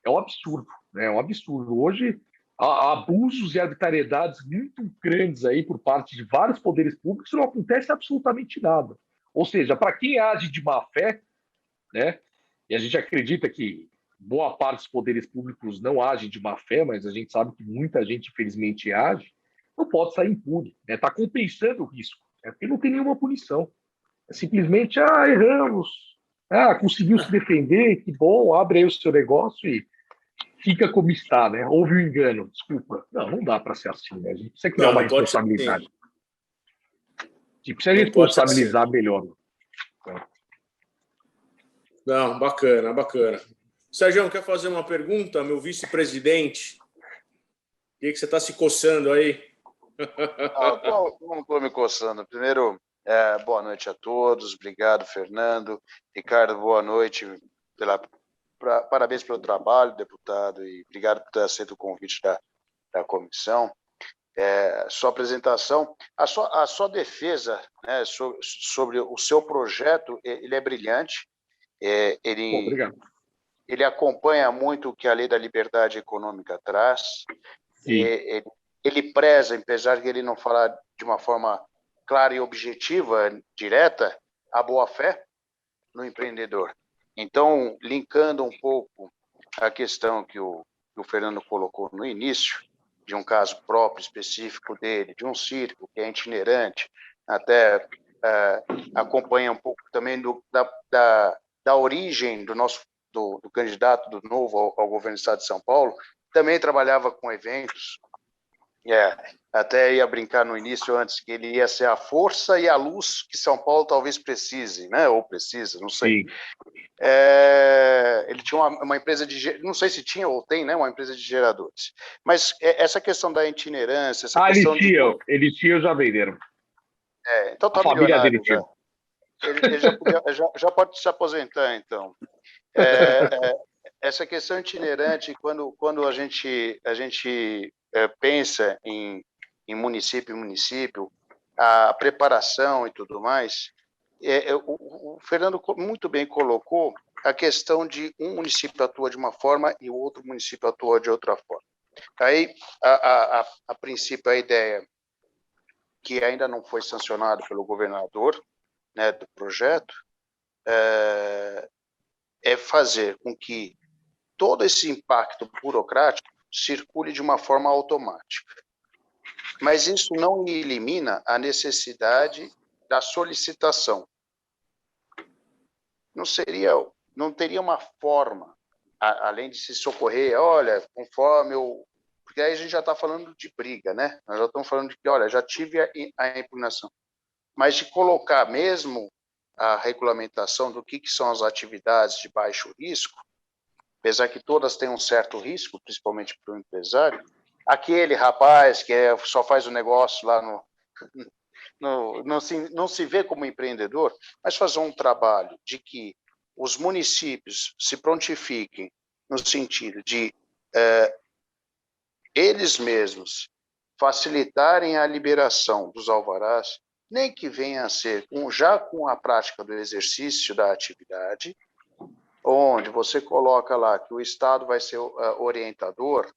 é um absurdo, né? É um absurdo. Hoje há abusos e arbitrariedades muito grandes aí por parte de vários poderes públicos e não acontece absolutamente nada. Ou seja, para quem age de má fé, né? E a gente acredita que boa parte dos poderes públicos não agem de má fé, mas a gente sabe que muita gente, infelizmente, age, não pode sair impune, né? Está compensando o risco, né? Porque não tem nenhuma punição. É simplesmente, erramos, conseguiu se defender, que bom, abre aí o seu negócio e fica como está, né? Houve um engano, desculpa. Não dá para ser assim, né? A gente precisa criar uma responsabilidade. A gente precisa responsabilizar assim. melhor. Não, bacana, bacana. Sérgio, quer fazer uma pergunta, meu vice-presidente? O que você está se coçando aí? Não estou me coçando. Primeiro, boa noite a todos. Obrigado, Fernando. Ricardo, boa noite. Parabéns pelo trabalho, deputado, e obrigado por ter aceito o convite da comissão. Sua apresentação, a sua defesa, né, sobre o seu projeto, ele é brilhante. Obrigado. Ele acompanha muito o que a Lei da Liberdade Econômica traz. Ele preza, apesar de ele não falar de uma forma clara e objetiva, direta, a boa-fé no empreendedor. Então, linkando um pouco a questão que o Fernando colocou no início, de um caso próprio, específico dele, de um circo que é itinerante, até acompanha um pouco também da origem do candidato do Novo ao governo do Estado de São Paulo, também trabalhava com eventos. Até ia brincar no início antes que ele ia ser a força e a luz que São Paulo talvez precise, né? Ou precisa, não sei. Ele tinha uma empresa de, não sei se tinha ou tem, né? Uma empresa de geradores. Mas essa questão da itinerância, essa questão eles tinham, já venderam. Então tá milionário já. Ele já pode se aposentar, então. Essa questão itinerante, quando a gente pensa em município, a preparação e tudo mais, o Fernando muito bem colocou a questão de um município atua de uma forma e o outro município atua de outra forma. Aí, a princípio, a ideia que ainda não foi sancionado pelo governador, né, do projeto, é fazer com que todo esse impacto burocrático circule de uma forma automática. Mas isso não elimina a necessidade da solicitação. Não teria uma forma, além de se socorrer, olha, conforme porque aí a gente já está falando de briga, né? Nós já estamos falando de que, olha, já tive a impugnação. Mas de colocar mesmo a regulamentação do que são as atividades de baixo risco, apesar que todas têm um certo risco, principalmente para o empresário, aquele rapaz que só faz o negócio lá não se vê como empreendedor, mas fazer um trabalho de que os municípios se prontifiquem no sentido de eles mesmos facilitarem a liberação dos alvarás, nem que venha a ser já com a prática do exercício da atividade, onde você coloca lá que o Estado vai ser orientador,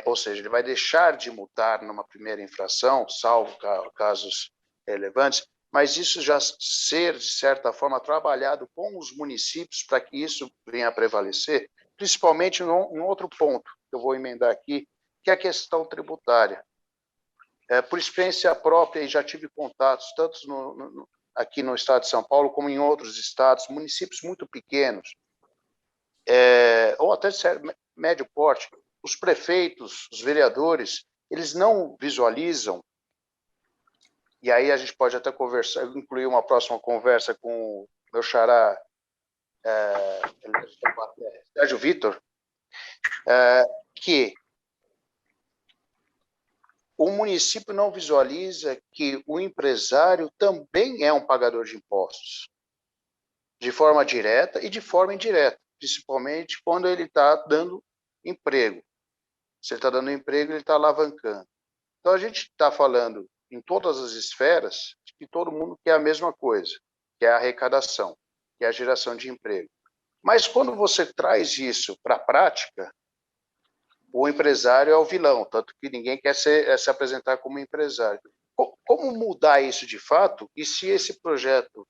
ou seja, ele vai deixar de multar numa primeira infração, salvo casos relevantes, mas isso já ser, de certa forma, trabalhado com os municípios para que isso venha a prevalecer, principalmente em outro ponto que eu vou emendar aqui, que é a questão tributária. Por experiência própria, e já tive contatos tanto aqui no estado de São Paulo como em outros estados, municípios muito pequenos, ou até de médio porte, os prefeitos, os vereadores, eles não visualizam, e aí a gente pode até conversar, incluir uma próxima conversa com o meu xará, Sérgio Vitor, que o município não visualiza que o empresário também é um pagador de impostos, de forma direta e de forma indireta, principalmente quando ele está dando emprego. Se ele está dando emprego, ele está alavancando. Então, a gente está falando em todas as esferas de que todo mundo quer a mesma coisa, que é a arrecadação, que é a geração de emprego. Mas quando você traz isso para a prática, o empresário é o vilão, tanto que ninguém quer se apresentar como empresário. Como mudar isso de fato? E se esse projeto,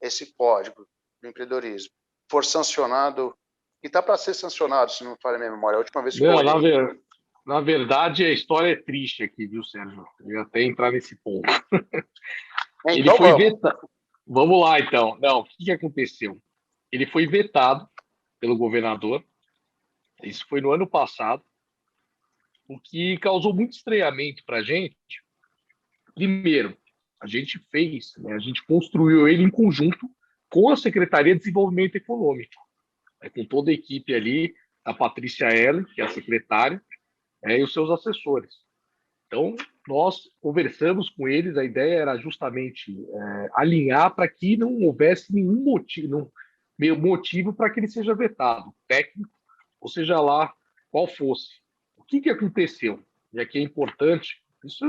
esse código do empreendedorismo, for sancionado, e está para ser sancionado, se não me falha a minha memória, a última vez que eu olhei. Na verdade, a história é triste aqui, viu, Sérgio? Eu ia até entrar nesse ponto. Ele Então, foi vetado. Vamos lá, então. Não, o que aconteceu? Ele foi vetado pelo governador. Isso foi no ano passado, o que causou muito estranhamento para a gente. Primeiro, a gente fez, né, a gente construiu ele em conjunto com a Secretaria de Desenvolvimento Econômico, com toda a equipe ali, a Patrícia Ellen, que é a secretária, e os seus assessores. Então, nós conversamos com eles, a ideia era justamente alinhar para que não houvesse nenhum motivo para que ele seja vetado, técnico, ou seja lá qual fosse. O que aconteceu? E aqui é importante, isso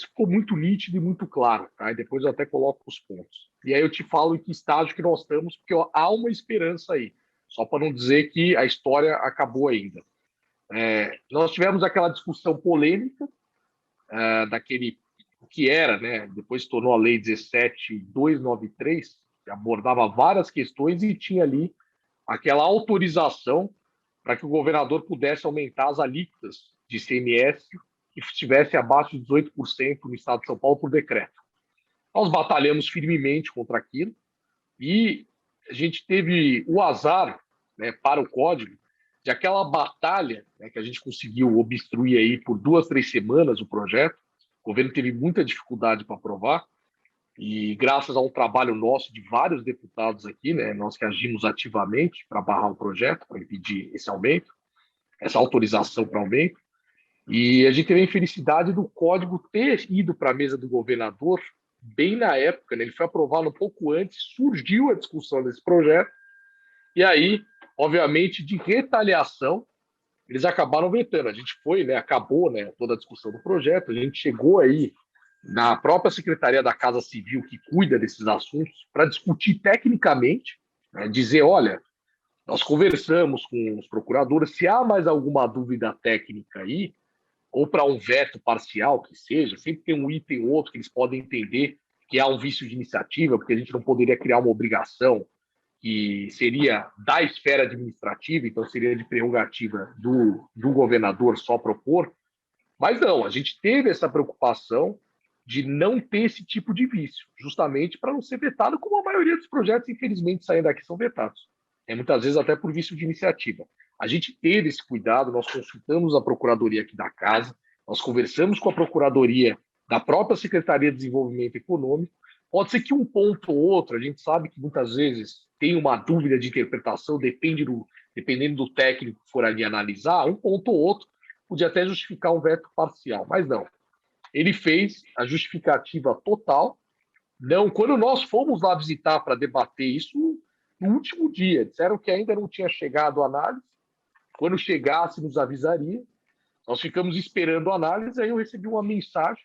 ficou muito nítido e muito claro, tá? E depois eu até coloco os pontos. E aí eu te falo em que estágio que nós estamos, porque há uma esperança aí, só para não dizer que a história acabou ainda. Nós tivemos aquela discussão polêmica daquele que era, né? Depois se tornou a Lei 17.293, que abordava várias questões e tinha ali aquela autorização para que o governador pudesse aumentar as alíquotas de ICMS que estivesse abaixo de 18% no estado de São Paulo por decreto. Nós batalhamos firmemente contra aquilo e a gente teve o azar, né, para o código, de aquela batalha, né, que a gente conseguiu obstruir aí por 2, 3 semanas o projeto. O governo teve muita dificuldade para aprovar e graças a um trabalho nosso de vários deputados aqui, né, nós que agimos ativamente para barrar o projeto, para impedir esse aumento, essa autorização para aumento, e a gente teve a infelicidade do código ter ido para a mesa do governador bem na época, né, ele foi aprovado um pouco antes, surgiu a discussão desse projeto, e aí, obviamente, de retaliação, eles acabaram vetando. A gente foi, né, acabou, né, toda a discussão do projeto, a gente chegou aí na própria Secretaria da Casa Civil, que cuida desses assuntos, para discutir tecnicamente, né, dizer, olha, nós conversamos com os procuradores, se há mais alguma dúvida técnica aí, ou para um veto parcial, que seja, sempre tem um item ou outro que eles podem entender que há um vício de iniciativa, porque a gente não poderia criar uma obrigação que seria da esfera administrativa, então seria de prerrogativa do governador só propor, mas não, a gente teve essa preocupação de não ter esse tipo de vício, justamente para não ser vetado, como a maioria dos projetos, infelizmente, saindo daqui são vetados. Muitas vezes até por vício de iniciativa. A gente teve esse cuidado, nós consultamos a Procuradoria aqui da Casa, nós conversamos com a Procuradoria da própria Secretaria de Desenvolvimento Econômico. Pode ser que um ponto ou outro, a gente sabe que muitas vezes tem uma dúvida de interpretação, dependendo do técnico que for ali analisar, um ponto ou outro podia até justificar um veto parcial, mas não. Ele fez a justificativa total. Não, quando nós fomos lá visitar para debater isso, no último dia, disseram que ainda não tinha chegado a análise. Quando chegasse, nos avisaria. Nós ficamos esperando a análise, aí eu recebi uma mensagem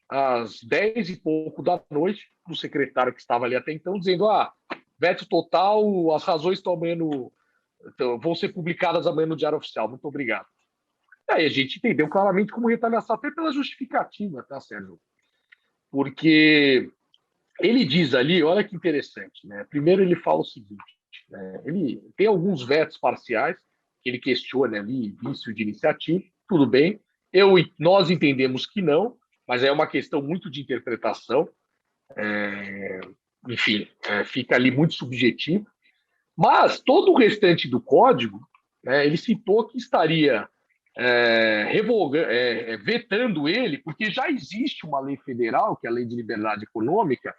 às 10 e pouco da noite do secretário que estava ali até então, dizendo, veto total, as razões vão ser publicadas amanhã no Diário Oficial, muito obrigado. Aí a gente entendeu claramente como retaliação, até pela justificativa, tá, Sérgio? Porque ele diz ali, olha que interessante, né? Primeiro ele fala o seguinte, né? Ele tem alguns vetos parciais que ele questiona ali, vício de iniciativa, tudo bem. Nós entendemos que não, mas é uma questão muito de interpretação. Enfim, fica ali muito subjetivo. Mas todo o restante do código, né, ele citou que estaria vetando ele, porque já existe uma lei federal, que é a Lei de Liberdade Econômica,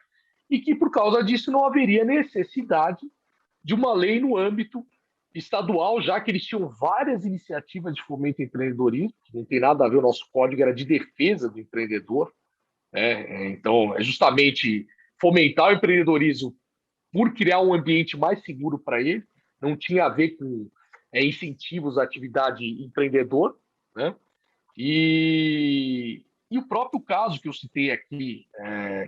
e que, por causa disso, não haveria necessidade de uma lei no âmbito estadual, já que eles tinham várias iniciativas de fomento ao empreendedorismo, que não tem nada a ver, o nosso código era de defesa do empreendedor, né? Então, é justamente fomentar o empreendedorismo por criar um ambiente mais seguro para ele, não tinha a ver com incentivos à atividade empreendedor, né? E o próprio caso que eu citei aqui,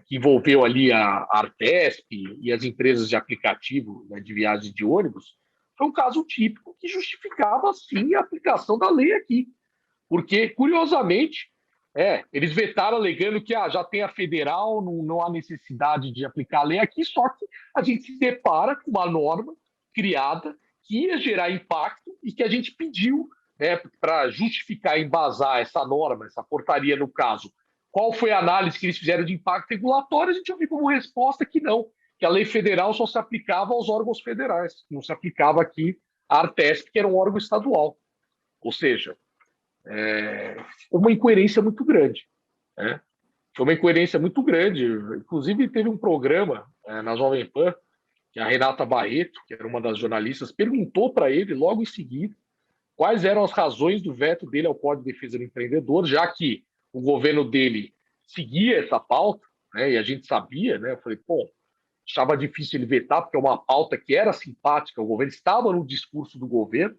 que envolveu ali a Artesp e as empresas de aplicativo, né, de viagem de ônibus, foi um caso típico que justificava, sim, a aplicação da lei aqui. Porque, curiosamente, eles vetaram alegando que já tem a federal, não há necessidade de aplicar a lei aqui, só que a gente se depara com uma norma criada que ia gerar impacto e que a gente pediu, para justificar, embasar essa norma, essa portaria no caso. Qual foi a análise que eles fizeram de impacto regulatório? A gente ouviu como resposta que não, que a lei federal só se aplicava aos órgãos federais, não se aplicava aqui à Artesp, que era um órgão estadual. Ou seja, uma incoerência muito grande, né? Foi uma incoerência muito grande. Inclusive, teve um programa na Jovem Pan, que a Renata Barreto, que era uma das jornalistas, perguntou para ele, logo em seguida, quais eram as razões do veto dele ao Código de Defesa do Empreendedor, já que o governo dele seguia essa pauta, né, e a gente sabia, né? Eu falei, pô, achava difícil ele vetar, porque é uma pauta que era simpática, o governo estava no discurso do governo,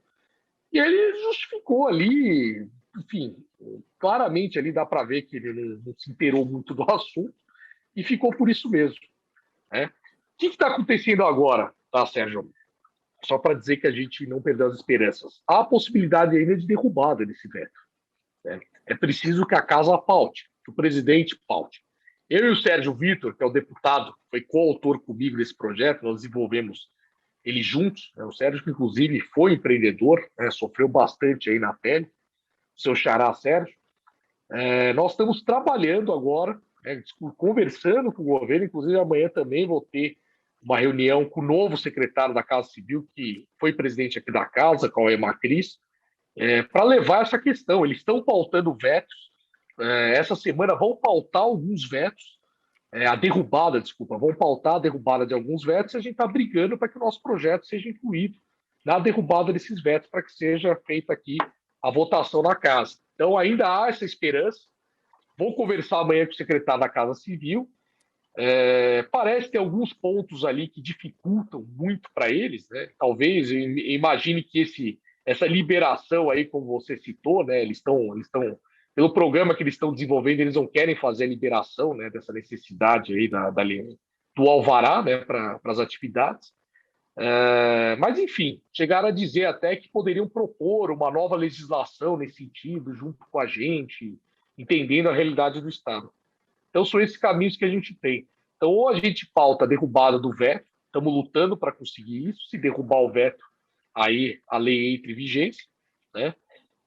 e ele justificou ali, enfim, claramente ali dá para ver que ele não se inteirou muito do assunto, e ficou por isso mesmo, né? O que está acontecendo agora, tá, Sérgio? Só para dizer que a gente não perdeu as esperanças. Há a possibilidade ainda de derrubada desse veto, né? É preciso que a casa paute, que o presidente paute. Eu e o Sérgio Vitor, que é o deputado, foi coautor comigo desse projeto, nós desenvolvemos ele juntos, né? O Sérgio, que inclusive foi empreendedor, né? Sofreu bastante aí na pele, o seu xará Sérgio. Nós estamos trabalhando agora, né? Conversando com o governo, inclusive amanhã também vou ter uma reunião com o novo secretário da Casa Civil, que foi presidente aqui da Casa, Cauê Macris, para levar essa questão. Eles estão pautando vetos. Essa semana vão pautar alguns vetos, a derrubada, desculpa, vão pautar a derrubada de alguns vetos, e a gente está brigando para que o nosso projeto seja incluído na derrubada desses vetos, para que seja feita aqui a votação na Casa. Então, ainda há essa esperança. Vou conversar amanhã com o secretário da Casa Civil. Parece ter alguns pontos ali que dificultam muito para eles, né? Talvez, eu imagine que essa liberação aí, como você citou, né? Eles estão pelo programa que eles estão desenvolvendo, eles não querem fazer a liberação, né, dessa necessidade aí do alvará, né, para as atividades. Mas, enfim, chegaram a dizer até que poderiam propor uma nova legislação nesse sentido, junto com a gente, entendendo a realidade do Estado. Então, são esses caminhos que a gente tem. Então, ou a gente pauta a derrubada do veto, estamos lutando para conseguir isso, se derrubar o veto, aí a lei entra em vigência, né?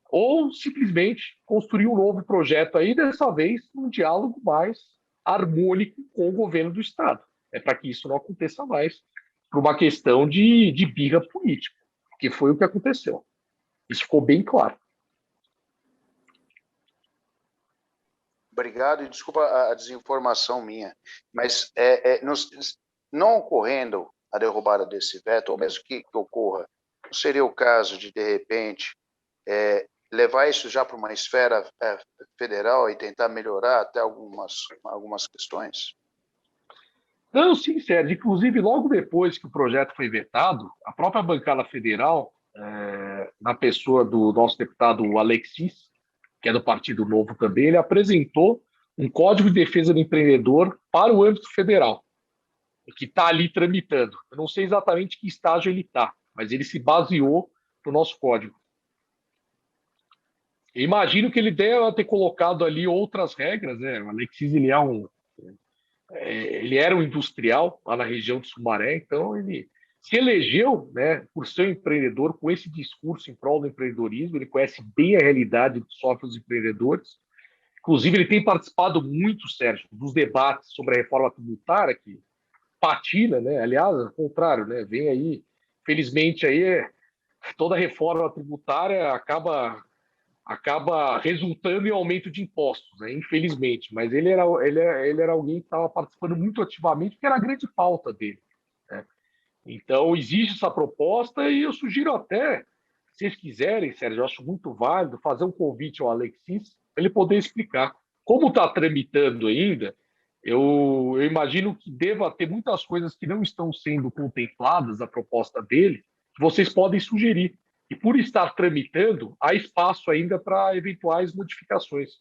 Ou simplesmente construir um novo projeto aí, dessa vez, um diálogo mais harmônico com o governo do Estado. Para que isso não aconteça mais, por uma questão de birra política, que foi o que aconteceu. Isso ficou bem claro. Obrigado, e desculpa a desinformação minha, mas não ocorrendo a derrubada desse veto, ou mesmo que ocorra, não seria o caso de repente, levar isso já para uma esfera federal e tentar melhorar até algumas questões? Não, sim, Sérgio. Inclusive, logo depois que o projeto foi vetado, a própria bancada federal, na pessoa do nosso deputado Alexis, que é do Partido Novo também, ele apresentou um Código de Defesa do Empreendedor para o âmbito federal, que está ali tramitando. Eu não sei exatamente que estágio ele está, mas ele se baseou no nosso código. Eu imagino que ele deve ter colocado ali outras regras, né? O Alexis, ele era um industrial lá na região de Sumaré, então ele se elegeu, né, por ser um empreendedor com esse discurso em prol do empreendedorismo. Ele conhece bem a realidade que sofrem os empreendedores. Inclusive, ele tem participado muito, Sérgio, dos debates sobre a reforma tributária, que patina, né? Aliás, ao contrário, né? Vem aí, felizmente, aí toda reforma tributária acaba resultando em aumento de impostos, né? Infelizmente. Mas ele era alguém que estava participando muito ativamente, porque era a grande pauta dele, né? Então, existe essa proposta e eu sugiro até, se vocês quiserem, Sérgio, eu acho muito válido fazer um convite ao Alexis para ele poder explicar. Como está tramitando ainda, eu imagino que deva ter muitas coisas que não estão sendo contempladas na proposta dele, que vocês podem sugerir. E por estar tramitando, há espaço ainda para eventuais modificações.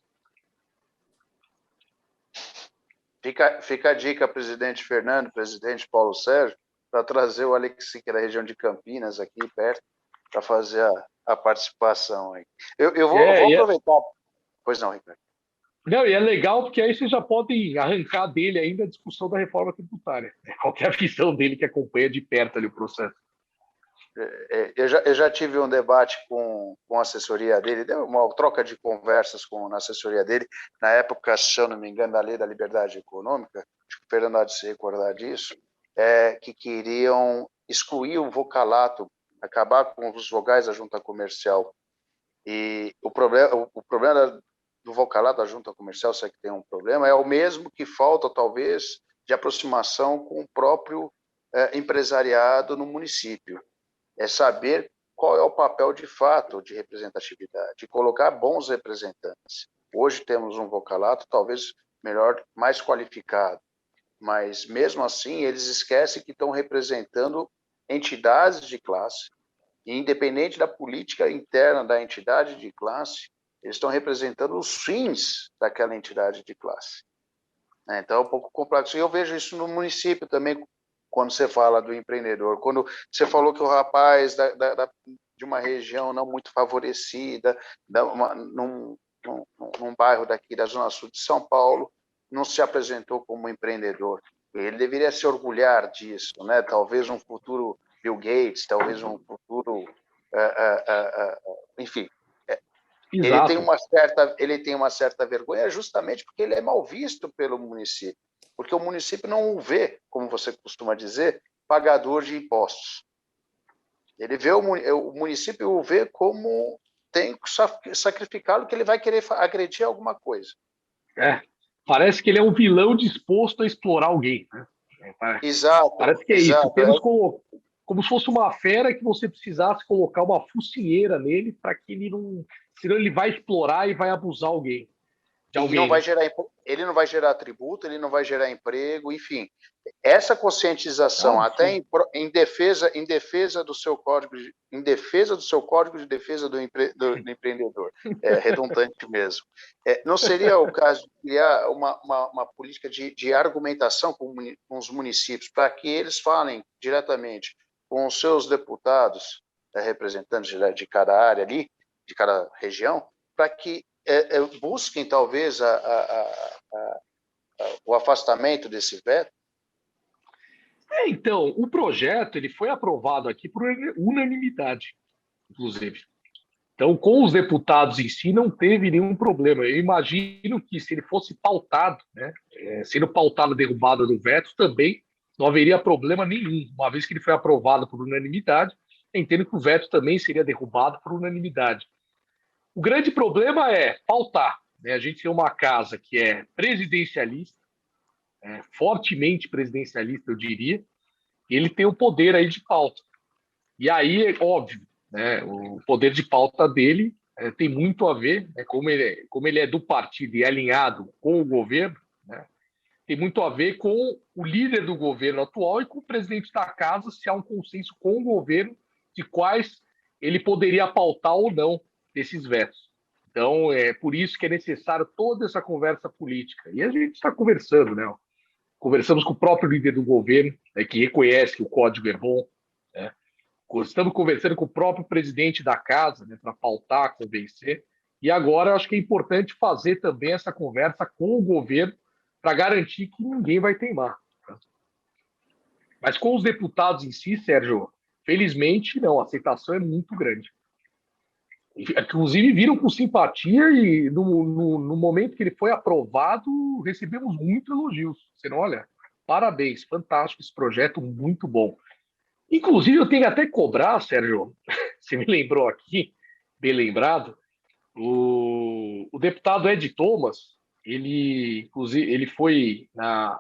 Fica a dica, presidente Fernando, presidente Paulo Sérgio, para trazer o Alexis, que é da região de Campinas, aqui perto, para fazer a participação aí. Eu vou aproveitar. Pois não, Ricardo. Não, e é legal porque aí vocês já podem arrancar dele ainda a discussão da reforma tributária. Qual que é a visão dele que acompanha de perto ali o processo? Eu já tive um debate com a assessoria dele, deu uma troca de conversas na assessoria dele, na época, se eu não me engano, da Lei da Liberdade Econômica, acho que o Fernando há de se recordar disso, que queriam excluir o vocalato, acabar com os vogais da junta comercial. E o problema do vocalato da junta comercial, se é que tem um problema, é o mesmo que falta, talvez, de aproximação com o próprio empresariado no município. É saber qual é o papel de fato de representatividade, de colocar bons representantes. Hoje temos um vocalato talvez melhor, mais qualificado, mas mesmo assim eles esquecem que estão representando entidades de classe, e independente da política interna da entidade de classe, eles estão representando os fins daquela entidade de classe. Então é um pouco complexo. E eu vejo isso no município também, quando você fala do empreendedor. Quando você falou que o rapaz de uma região não muito favorecida, num bairro daqui da Zona Sul de São Paulo, não se apresentou como empreendedor. Ele deveria se orgulhar disso, né? Talvez um futuro Bill Gates, talvez um futuro... enfim, Exato. ele tem uma certa vergonha justamente porque ele é mal visto pelo município, porque o município não o vê, como você costuma dizer, pagador de impostos. Ele vê o município o vê como tem que sacrificá-lo, que ele vai querer agredir alguma coisa. Parece que ele é um vilão disposto a explorar alguém, né? Exato. Parece que é exato, isso. Temos como se fosse uma fera que você precisasse colocar uma focinheira nele para que ele não... Senão ele vai explorar e vai abusar alguém. Ele não vai gerar tributo, ele não vai gerar emprego, enfim. Essa conscientização, até em defesa do seu código de defesa do empreendedor, é redundante mesmo. Não seria o caso de criar uma política de argumentação com os municípios, para que eles falem diretamente com os seus deputados, representantes de cada área ali, de cada região, para que busquem, talvez, o afastamento desse veto? Então, o projeto ele foi aprovado aqui por unanimidade, inclusive. Então, com os deputados em si, não teve nenhum problema. Eu imagino que se ele fosse pautado, né, sendo pautado a derrubada do veto, também não haveria problema nenhum. Uma vez que ele foi aprovado por unanimidade, entendo que o veto também seria derrubado por unanimidade. O grande problema é pautar, né? A gente tem uma casa que é presidencialista, fortemente presidencialista, eu diria, e ele tem o poder aí de pauta. E aí, é óbvio, né, o poder de pauta dele tem muito a ver, como ele é do partido e é alinhado com o governo, né, tem muito a ver com o líder do governo atual e com o presidente da casa, se há um consenso com o governo de quais ele poderia pautar ou não desses vetos. Então, é por isso que é necessário toda essa conversa política. E a gente está conversando, né? Conversamos com o próprio líder do governo, que reconhece que o código é bom, né? Estamos conversando com o próprio presidente da casa, né, para pautar, convencer. E agora eu acho que é importante fazer também essa conversa com o governo para garantir que ninguém vai teimar. Mas com os deputados em si, Sérgio, felizmente, não, a aceitação é muito grande. Inclusive, viram com simpatia e no momento que ele foi aprovado, recebemos muitos elogios. Você não olha? Parabéns, fantástico esse projeto, muito bom. Inclusive, eu tenho até que cobrar, Sérgio, você me lembrou aqui, bem lembrado, o deputado Ed Thomas, inclusive, ele foi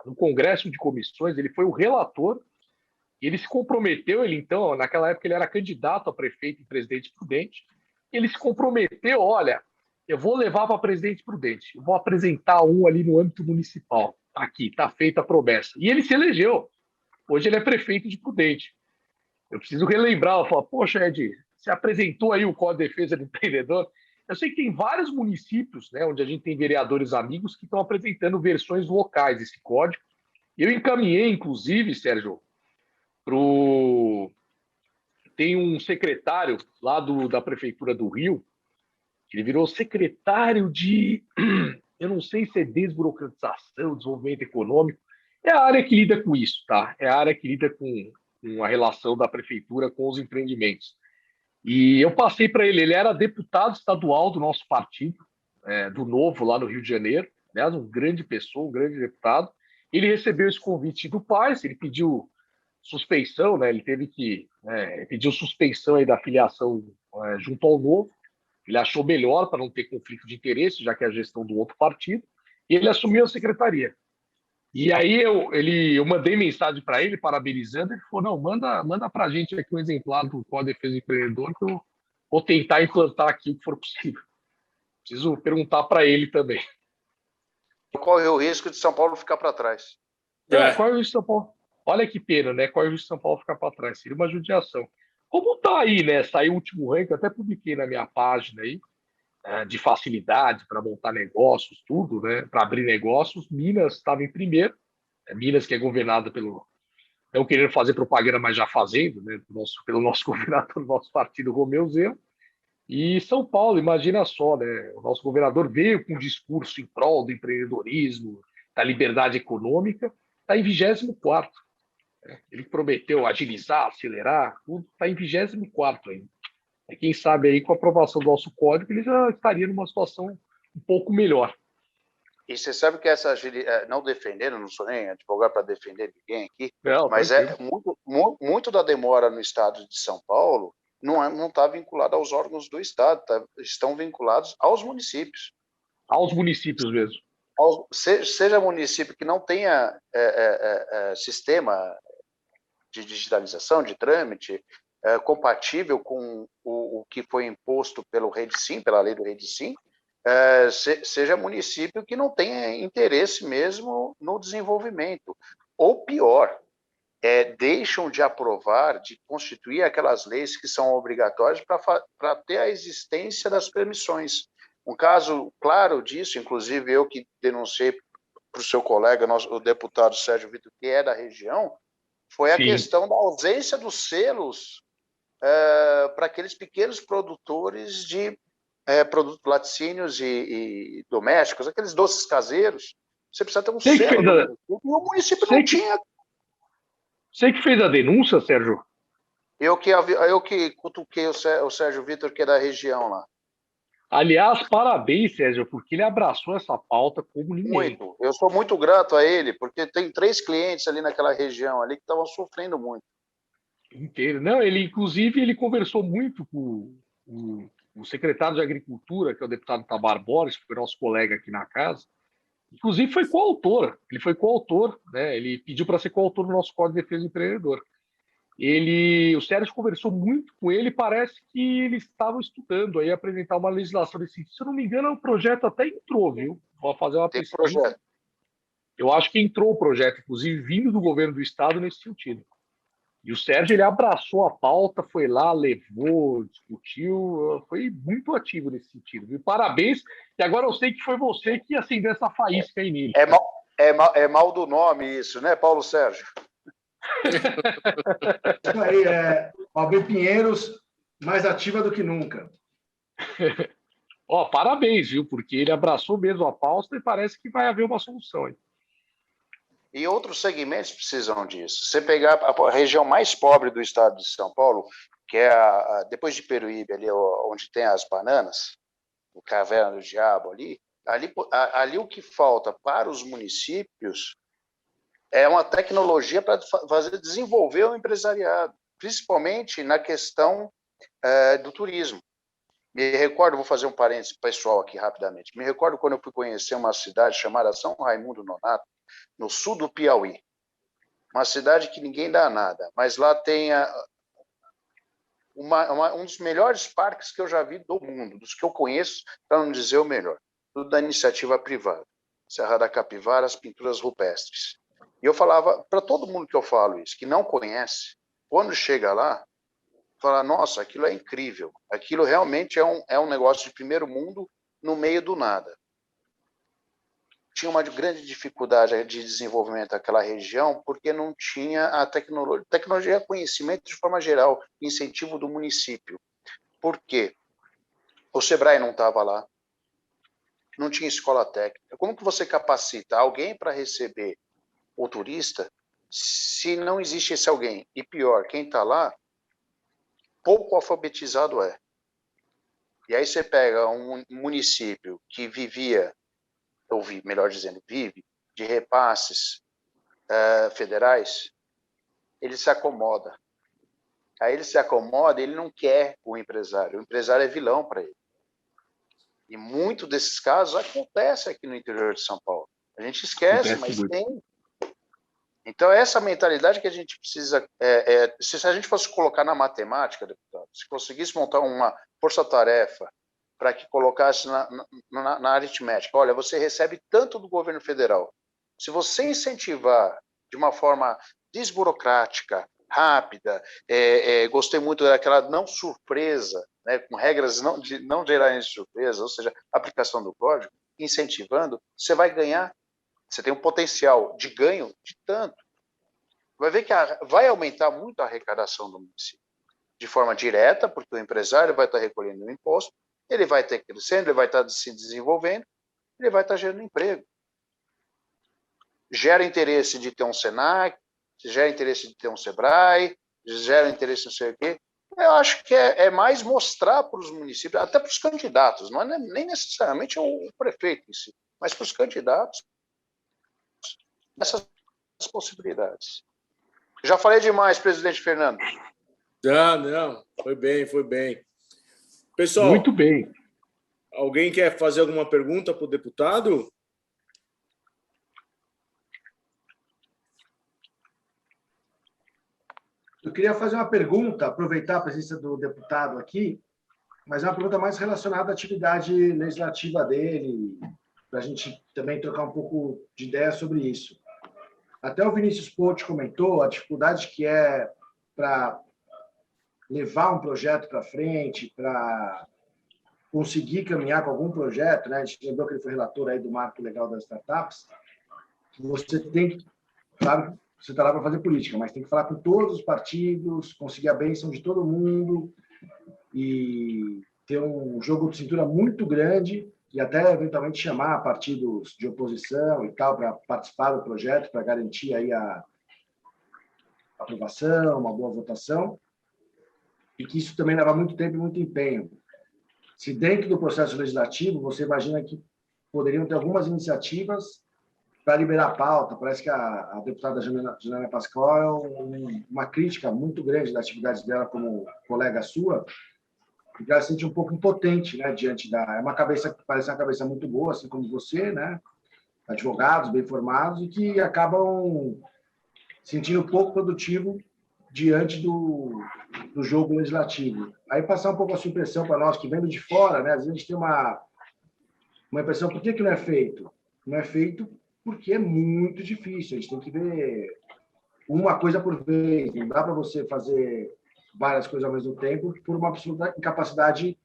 no Congresso de Comissões, ele foi o relator, e ele se comprometeu, então, naquela época ele era candidato a prefeito em Presidente Prudente, ele se comprometeu, olha, eu vou levar para Presidente Prudente, eu vou apresentar um ali no âmbito municipal, aqui, está feita a promessa. E ele se elegeu, hoje ele é prefeito de Prudente. Eu preciso relembrar, eu falo, poxa, Ed, você apresentou aí o Código de Defesa do Empreendedor. Eu sei que tem vários municípios, né, onde a gente tem vereadores amigos que estão apresentando versões locais desse código. Eu encaminhei, inclusive, Sérgio, tem um secretário lá da Prefeitura do Rio, que ele virou secretário de, eu não sei se é desburocratização, desenvolvimento econômico, é a área que lida com isso, tá? É a área que lida com a relação da prefeitura com os empreendimentos. E eu passei para ele era deputado estadual do nosso partido, do Novo, lá no Rio de Janeiro, aliás, uma grande pessoa, um grande deputado. Ele recebeu esse convite do Paes, ele pediu suspeição, né? Ele pediu suspeição aí da filiação junto ao Novo. Ele achou melhor para não ter conflito de interesse, já que é a gestão do outro partido, e ele assumiu a secretaria. E aí eu mandei mensagem para ele, parabenizando, ele falou, não, manda para a gente aqui um exemplar do Código de Defesa do Empreendedor, que eu vou tentar implantar aqui o que for possível. Preciso perguntar para ele também. Corre o risco de São Paulo ficar para trás. Qual é o risco de São Paulo? Olha que pena, né? Qual é o risco de São Paulo ficar para trás? Seria uma judiação. Como tá aí, né? Saiu o último ranking, eu até publiquei na minha página aí, de facilidade para montar negócios, tudo, né? Para abrir negócios, Minas estava em primeiro. Minas, que é governada não querendo fazer propaganda, mas já fazendo, né? Pelo nosso governador do nosso partido, Romeu Zema. E São Paulo, imagina só, né? O nosso governador veio com um discurso em prol do empreendedorismo, da liberdade econômica, está em 24º. Ele prometeu agilizar, acelerar, tudo, está em 24º ainda. Quem sabe aí com a aprovação do nosso código ele já estaria numa situação um pouco melhor. E você sabe que essa agilidade, não defendendo, não sou nem advogado para defender ninguém aqui, Não, mas muito da demora no estado de São Paulo não está vinculada aos órgãos do estado, estão vinculados aos municípios. Aos municípios mesmo. Seja município que não tenha sistema de digitalização, de trâmite, compatível com o que foi imposto pelo REDSIM, pela lei do REDSIM, seja município que não tenha interesse mesmo no desenvolvimento. Ou pior, deixam de aprovar, de constituir aquelas leis que são obrigatórias para ter a existência das permissões. Um caso claro disso, inclusive eu que denunciei para o seu colega, o deputado Sérgio Vitor, que é da região, foi a questão da ausência dos selos para aqueles pequenos produtores de produtos laticínios e domésticos, aqueles doces caseiros. Você precisa ter um selo. E o município não tinha. Você que fez a denúncia, Sérgio? Eu que cutuquei o Sérgio Vitor, que é da região lá. Aliás, parabéns, Sérgio, porque ele abraçou essa pauta como ninguém. Muito. Eu sou muito grato a ele, porque tem 3 clientes ali naquela região ali que estavam sofrendo muito. Inteiro. Não, inclusive, ele conversou muito com o secretário de Agricultura, que é o deputado Tabar Borges, que foi nosso colega aqui na casa. Inclusive, foi coautor. Ele foi coautor, né? Ele pediu para ser coautor do nosso Código de Defesa do Empreendedor. O Sérgio conversou muito com ele, parece que eles estavam estudando aí apresentar uma legislação desse sentido. Se eu não me engano, o projeto até entrou, viu? Vou fazer uma pesquisa. Projeto. Eu acho que entrou o projeto, inclusive, vindo do governo do estado nesse sentido. E o Sérgio, ele abraçou a pauta, foi lá, levou, discutiu, foi muito ativo nesse sentido, viu? Parabéns, e agora eu sei que foi você que acendeu essa faísca aí nele. É mal do nome isso, né, Paulo Sérgio? Isso aí, OAB Pinheiros mais ativa do que nunca. Parabéns, viu? Porque ele abraçou mesmo a pauta e parece que vai haver uma solução aí. E outros segmentos precisam disso. Você pegar a região mais pobre do estado de São Paulo, que é depois de Peruíbe, ali onde tem as bananas, o Caverna do Diabo ali o que falta para os municípios é uma tecnologia para desenvolver o empresariado, principalmente na questão do turismo. Me recordo, vou fazer um parênteses pessoal aqui rapidamente, me recordo quando eu fui conhecer uma cidade chamada São Raimundo Nonato, no sul do Piauí, uma cidade que ninguém dá nada, mas lá tem um dos melhores parques que eu já vi do mundo, dos que eu conheço, para não dizer o melhor, tudo da iniciativa privada, Serra da Capivara, as pinturas rupestres. E eu falava, para todo mundo que eu falo isso, que não conhece, quando chega lá, fala, nossa, aquilo é incrível, aquilo realmente é um negócio de primeiro mundo no meio do nada. Tinha uma grande dificuldade de desenvolvimento daquela região porque não tinha a tecnologia, conhecimento de forma geral, incentivo do município. Por quê? O Sebrae não estava lá, não tinha escola técnica. Como que você capacita alguém para receber o turista se não existe esse alguém? E pior, quem está lá, pouco alfabetizado é. E aí você pega um município que vivia, ou melhor dizendo, vive de repasses federais, ele se acomoda. Aí ele se acomoda, ele não quer o empresário é vilão para ele. E muito desses casos acontece aqui no interior de São Paulo. A gente esquece, mas tem. Então, essa mentalidade que a gente precisa... se a gente fosse colocar na matemática, deputado, se conseguisse montar uma força-tarefa para que colocasse na aritmética, olha, você recebe tanto do governo federal. Se você incentivar de uma forma desburocrática, rápida, gostei muito daquela não surpresa, né, com regras de não gerarem surpresa, ou seja, aplicação do código, incentivando, você vai ganhar. Você tem um potencial de ganho de tanto. Vai ver que vai aumentar muito a arrecadação do município. De forma direta, porque o empresário vai estar recolhendo o imposto, ele vai estar crescendo, ele vai estar se desenvolvendo, ele vai estar gerando emprego. Gera interesse de ter um Senac, gera interesse de ter um Sebrae, gera interesse em não sei o quê. Eu acho que é mais mostrar para os municípios, até para os candidatos, não é nem necessariamente o prefeito em si, mas para os candidatos, essas possibilidades. Já falei demais, presidente Fernando. Não, foi bem, foi bem. Pessoal, muito bem. Alguém quer fazer alguma pergunta para o deputado? Eu queria fazer uma pergunta, aproveitar a presença do deputado aqui, mas é uma pergunta mais relacionada à atividade legislativa dele, para a gente também trocar um pouco de ideia sobre isso. Até o Vinícius Pote comentou a dificuldade que é para levar um projeto para frente, para conseguir caminhar com algum projeto, né? A gente lembrou que ele foi relator aí do Marco Legal das Startups. Você tem que, claro, você está lá para fazer política, mas tem que falar com todos os partidos, conseguir a bênção de todo mundo e ter um jogo de cintura muito grande e até eventualmente chamar partidos de oposição e tal para participar do projeto, para garantir aí a aprovação, uma boa votação, e que isso também leva muito tempo e muito empenho. Se dentro do processo legislativo, você imagina que poderiam ter algumas iniciativas para liberar a pauta. Parece que a deputada Janaína Pascoal é uma crítica muito grande das atividades dela como colega sua, porque ela se sente um pouco impotente, né, diante da... É uma cabeça que parece uma cabeça muito boa, assim como você, né, advogados bem formados, e que acabam sentindo pouco produtivo diante do jogo legislativo. Aí passar um pouco a sua impressão para nós, que vendo de fora, né, às vezes a gente tem uma impressão, por que não é feito? Não é feito porque é muito difícil, a gente tem que ver uma coisa por vez, não dá para você fazer várias coisas ao mesmo tempo por uma absoluta incapacidade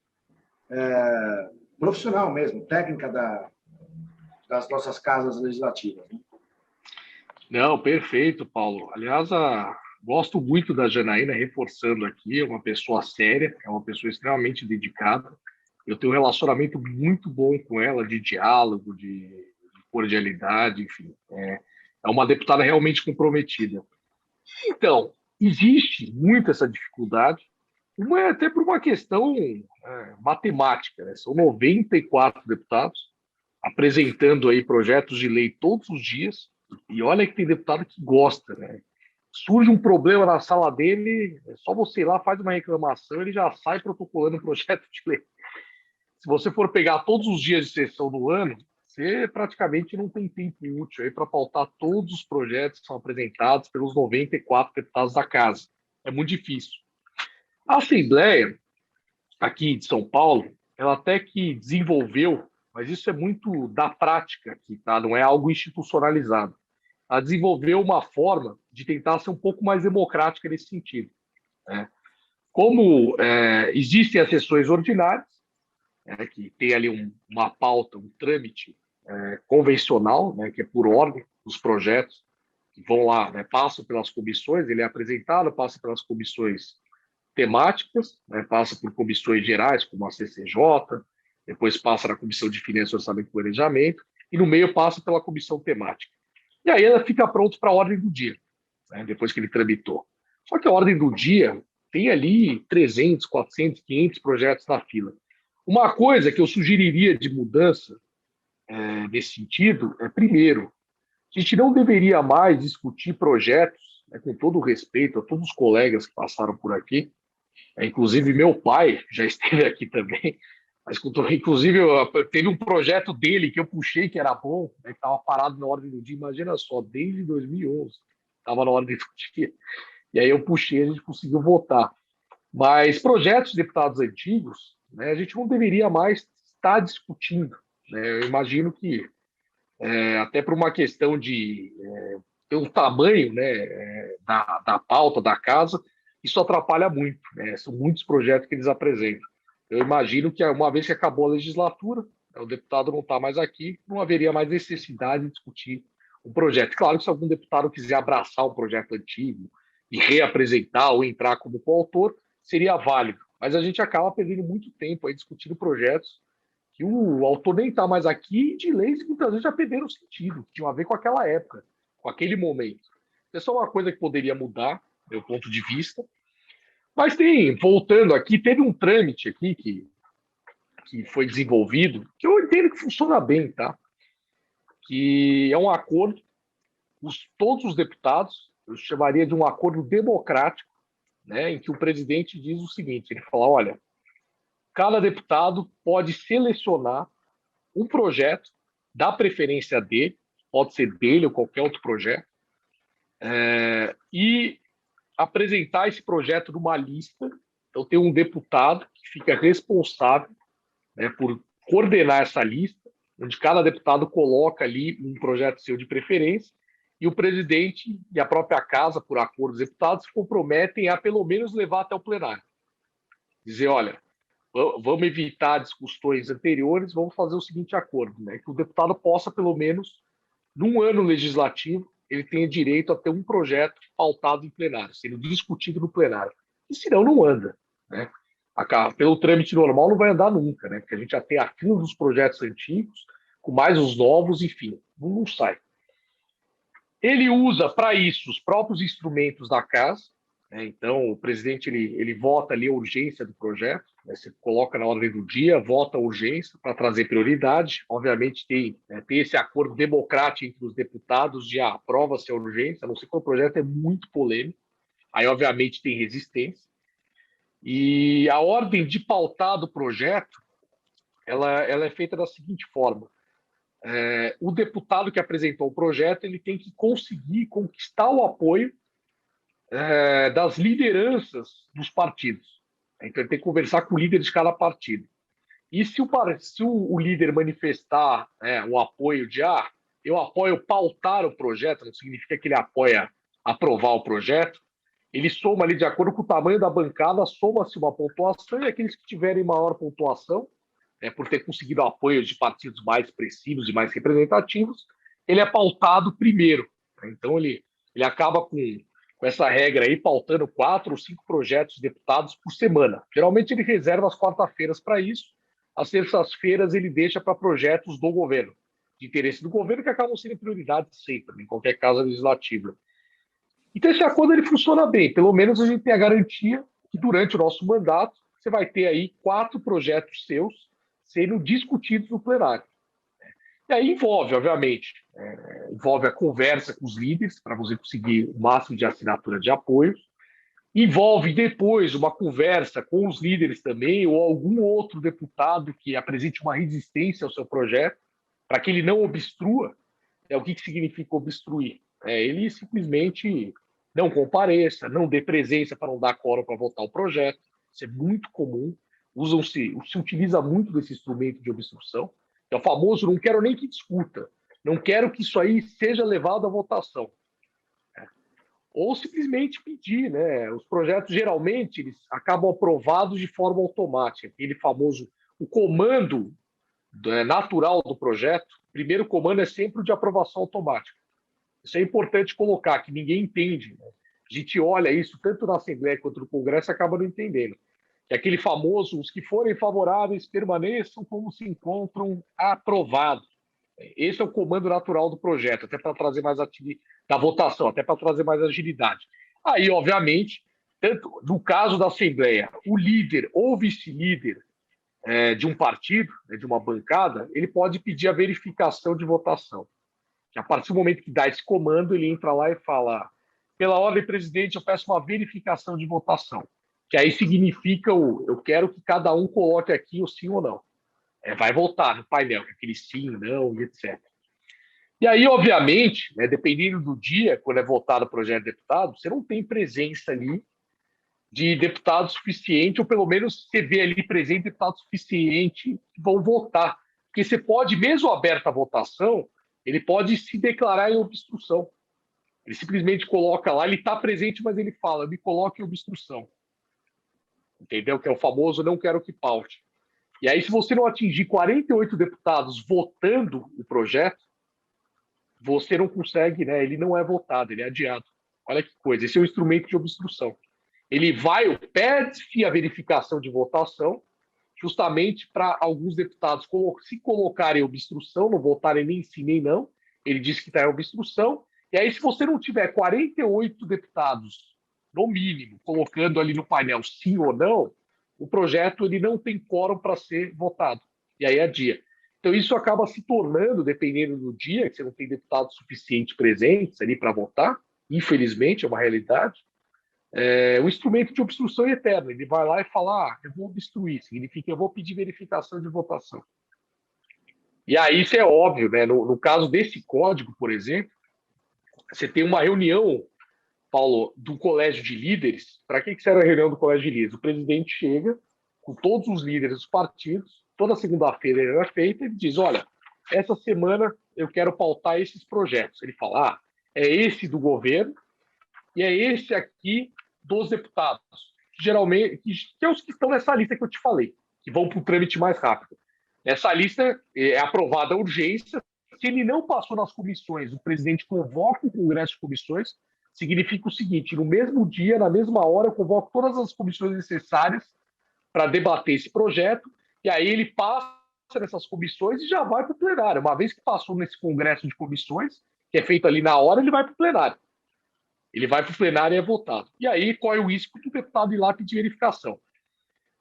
profissional mesmo, técnica das nossas casas legislativas. Né? Não, perfeito, Paulo. Aliás, gosto muito da Janaína, reforçando aqui, é uma pessoa séria, é uma pessoa extremamente dedicada. Eu tenho um relacionamento muito bom com ela, de diálogo, de cordialidade, enfim. É uma deputada realmente comprometida. Então, existe muito essa dificuldade, até por uma questão matemática, né? São 94 deputados apresentando aí projetos de lei todos os dias, e olha que tem deputado que gosta, né? Surge um problema na sala dele, é só você ir lá, faz uma reclamação, ele já sai protocolando um projeto de lei. Se você for pegar todos os dias de sessão do ano, você praticamente não tem tempo útil aí para pautar todos os projetos que são apresentados pelos 94 deputados da casa. É muito difícil. A Assembleia, aqui de São Paulo, ela até que desenvolveu, mas isso é muito da prática aqui, tá? Não é algo institucionalizado. Ela desenvolveu uma forma de tentar ser um pouco mais democrática nesse sentido, né? Como existem as sessões ordinárias, que tem ali uma pauta, um trâmite convencional, né, que é por ordem dos projetos, que vão lá, né, passam pelas comissões, ele é apresentado, passa pelas comissões temáticas, né, passa por comissões gerais, como a CCJ, depois passa na Comissão de Finanças, Orçamento e Planejamento, e no meio passa pela comissão temática. E aí ela fica pronta para a ordem do dia, né, depois que ele tramitou. Só que a ordem do dia tem ali 300, 400, 500 projetos na fila. Uma coisa que eu sugeriria de mudança nesse sentido é, primeiro, a gente não deveria mais discutir projetos, né, com todo o respeito a todos os colegas que passaram por aqui, inclusive meu pai já esteve aqui também, mas inclusive teve um projeto dele que eu puxei que era bom, né, que estava parado na ordem do dia, imagina só, desde 2011 estava na ordem do dia, e aí eu puxei, a gente conseguiu votar. Mas projetos de deputados antigos, né, a gente não deveria mais estar discutindo, né? Eu imagino que, até por uma questão de pelo tamanho, né, da pauta da casa, isso atrapalha muito, né? São muitos projetos que eles apresentam. Eu imagino que, uma vez que acabou a legislatura, o deputado não está mais aqui, não haveria mais necessidade de discutir um projeto. Claro que se algum deputado quiser abraçar um projeto antigo e reapresentar ou entrar como coautor, seria válido. Mas a gente acaba perdendo muito tempo aí discutindo projetos que o autor nem está mais aqui, e de leis que muitas vezes já perderam o sentido, que tinham a ver com aquela época, com aquele momento. Isso é uma coisa que poderia mudar, do meu ponto de vista. Mas voltando aqui, teve um trâmite aqui que foi desenvolvido, que eu entendo que funciona bem, tá? Que é um acordo, todos os deputados, eu chamaria de um acordo democrático, né, em que o presidente diz o seguinte, ele fala, olha, cada deputado pode selecionar um projeto, da preferência dele, pode ser dele ou qualquer outro projeto, e apresentar esse projeto numa lista. Então, tem um deputado que fica responsável, né, por coordenar essa lista, onde cada deputado coloca ali um projeto seu de preferência, e o presidente e a própria casa, por acordo dos deputados, se comprometem a pelo menos levar até o plenário. Dizer, olha, vamos evitar discussões anteriores, vamos fazer o seguinte acordo, né, que o deputado possa, pelo menos, num ano legislativo, ele tenha direito a ter um projeto pautado em plenário, sendo discutido no plenário. E senão não anda, né? Pelo trâmite normal não vai andar nunca, né? Porque a gente já tem a fila dos projetos antigos, com mais os novos, enfim, não sai. Ele usa para isso os próprios instrumentos da casa, né? Então o presidente ele vota ali a urgência do projeto, né? Você coloca na ordem do dia, vota a urgência para trazer prioridade. Obviamente tem esse acordo democrático entre os deputados de aprova-se a urgência, a não ser que o projeto é muito polêmico, aí obviamente tem resistência. E a ordem de pautar do projeto, ela é feita da seguinte forma. O deputado que apresentou o projeto ele tem que conseguir conquistar o apoio das lideranças dos partidos. Então, ele tem que conversar com o líder de cada partido. E se o líder manifestar o apoio de eu apoio pautar o projeto, não significa que ele apoia aprovar o projeto, ele soma ali de acordo com o tamanho da bancada, soma-se uma pontuação, e aqueles que tiverem maior pontuação, por ter conseguido o apoio de partidos mais expressivos e mais representativos, ele é pautado primeiro. Então, ele acaba com essa regra aí, pautando 4 ou 5 projetos de deputados por semana. Geralmente, ele reserva as quarta-feiras para isso. As terças-feiras, ele deixa para projetos do governo. de interesse do governo que acabam sendo prioridades sempre, em qualquer casa legislativa. Então, esse acordo ele funciona bem. Pelo menos a gente tem a garantia que durante o nosso mandato você vai ter aí 4 projetos seus sendo discutidos no plenário. E aí envolve, obviamente, envolve a conversa com os líderes para você conseguir o máximo de assinatura de apoios. Envolve depois uma conversa com os líderes também, ou algum outro deputado que apresente uma resistência ao seu projeto, para que ele não obstrua. O que significa obstruir? Ele simplesmente não compareça, não dê presença para não dar quórum para votar o projeto. Isso é muito comum. Se utiliza muito desse instrumento de obstrução. É o famoso não quero nem que discuta, não quero que isso aí seja levado à votação. Ou simplesmente pedir, né? Os projetos, geralmente, eles acabam aprovados de forma automática. Aquele famoso, o comando natural do projeto, o primeiro comando é sempre o de aprovação automática. Isso é importante colocar, que ninguém entende, né? A gente olha isso, tanto na Assembleia quanto no Congresso, e acaba não entendendo. É aquele famoso, os que forem favoráveis permaneçam como se encontram aprovados. Esse é o comando natural do projeto, até para trazer mais da votação, até para trazer mais agilidade. Aí, obviamente, tanto no caso da Assembleia, o líder ou vice-líder de um partido, de uma bancada, ele pode pedir a verificação de votação. Que a partir do momento que dá esse comando, ele entra lá e fala: pela ordem, presidente, eu peço uma verificação de votação. Que aí significa eu quero que cada um coloque aqui o sim ou não. Vai votar no painel, aquele sim, não, etc. E aí, obviamente, dependendo do dia, quando é votado o projeto de deputado, você não tem presença ali de deputado suficiente, ou pelo menos você vê ali presente deputado suficiente que vão votar. Porque você pode, mesmo aberta a votação, ele pode se declarar em obstrução. Ele simplesmente coloca lá, ele está presente, mas ele fala, me coloque em obstrução. Entendeu? Que é o famoso não quero que paute. E aí, se você não atingir 48 deputados votando o projeto, você não consegue, né? Ele não é votado, ele é adiado. Olha que coisa, esse é um instrumento de obstrução. Ele pede a verificação de votação, justamente para alguns deputados se colocarem em obstrução, não votarem nem sim nem não. Ele diz que está em obstrução. E aí, se você não tiver 48 deputados, no mínimo, colocando ali no painel sim ou não, o projeto ele não tem quórum para ser votado. E aí adia. Então, isso acaba se tornando, dependendo do dia, que você não tem deputados suficientes presentes ali para votar, infelizmente, é uma realidade, um instrumento de obstrução eterna. Ele vai lá e fala, eu vou obstruir, significa eu vou pedir verificação de votação. E aí isso é óbvio, né? No caso desse código, por exemplo, você tem uma reunião, Paulo, do colégio de líderes. Para que serve a reunião do colégio de líderes? O presidente chega com todos os líderes dos partidos, toda segunda-feira ele é feita, e diz, olha, essa semana eu quero pautar esses projetos. Ele fala, é esse do governo e é esse aqui dos deputados, geralmente, que é os que estão nessa lista que eu te falei, que vão para o trâmite mais rápido. Essa lista é aprovada à urgência. Se ele não passou nas comissões, o presidente convoca o Congresso de Comissões, significa o seguinte, no mesmo dia, na mesma hora, eu convoco todas as comissões necessárias para debater esse projeto, e aí ele passa nessas comissões e já vai para o plenário. Uma vez que passou nesse Congresso de Comissões, que é feito ali na hora, ele vai para o plenário. Ele vai para o plenário e é votado. E aí corre o risco do deputado ir lá pedir verificação.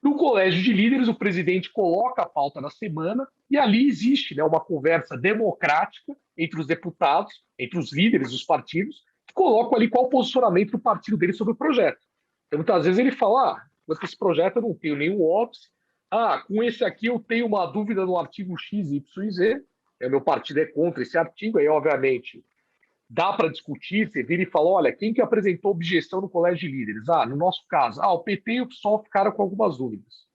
No colégio de líderes, o presidente coloca a pauta na semana e ali existe, né, uma conversa democrática entre os deputados, entre os líderes dos partidos, que colocam ali qual o posicionamento do partido dele sobre o projeto. Então, muitas vezes ele fala, com esse projeto eu não tenho nenhum óbice, com esse aqui eu tenho uma dúvida no artigo X, Y e Z, meu partido é contra esse artigo, aí obviamente dá para discutir, você vira e fala, olha, quem que apresentou objeção no colégio de líderes? No nosso caso, o PT e o PSOL ficaram com algumas dúvidas.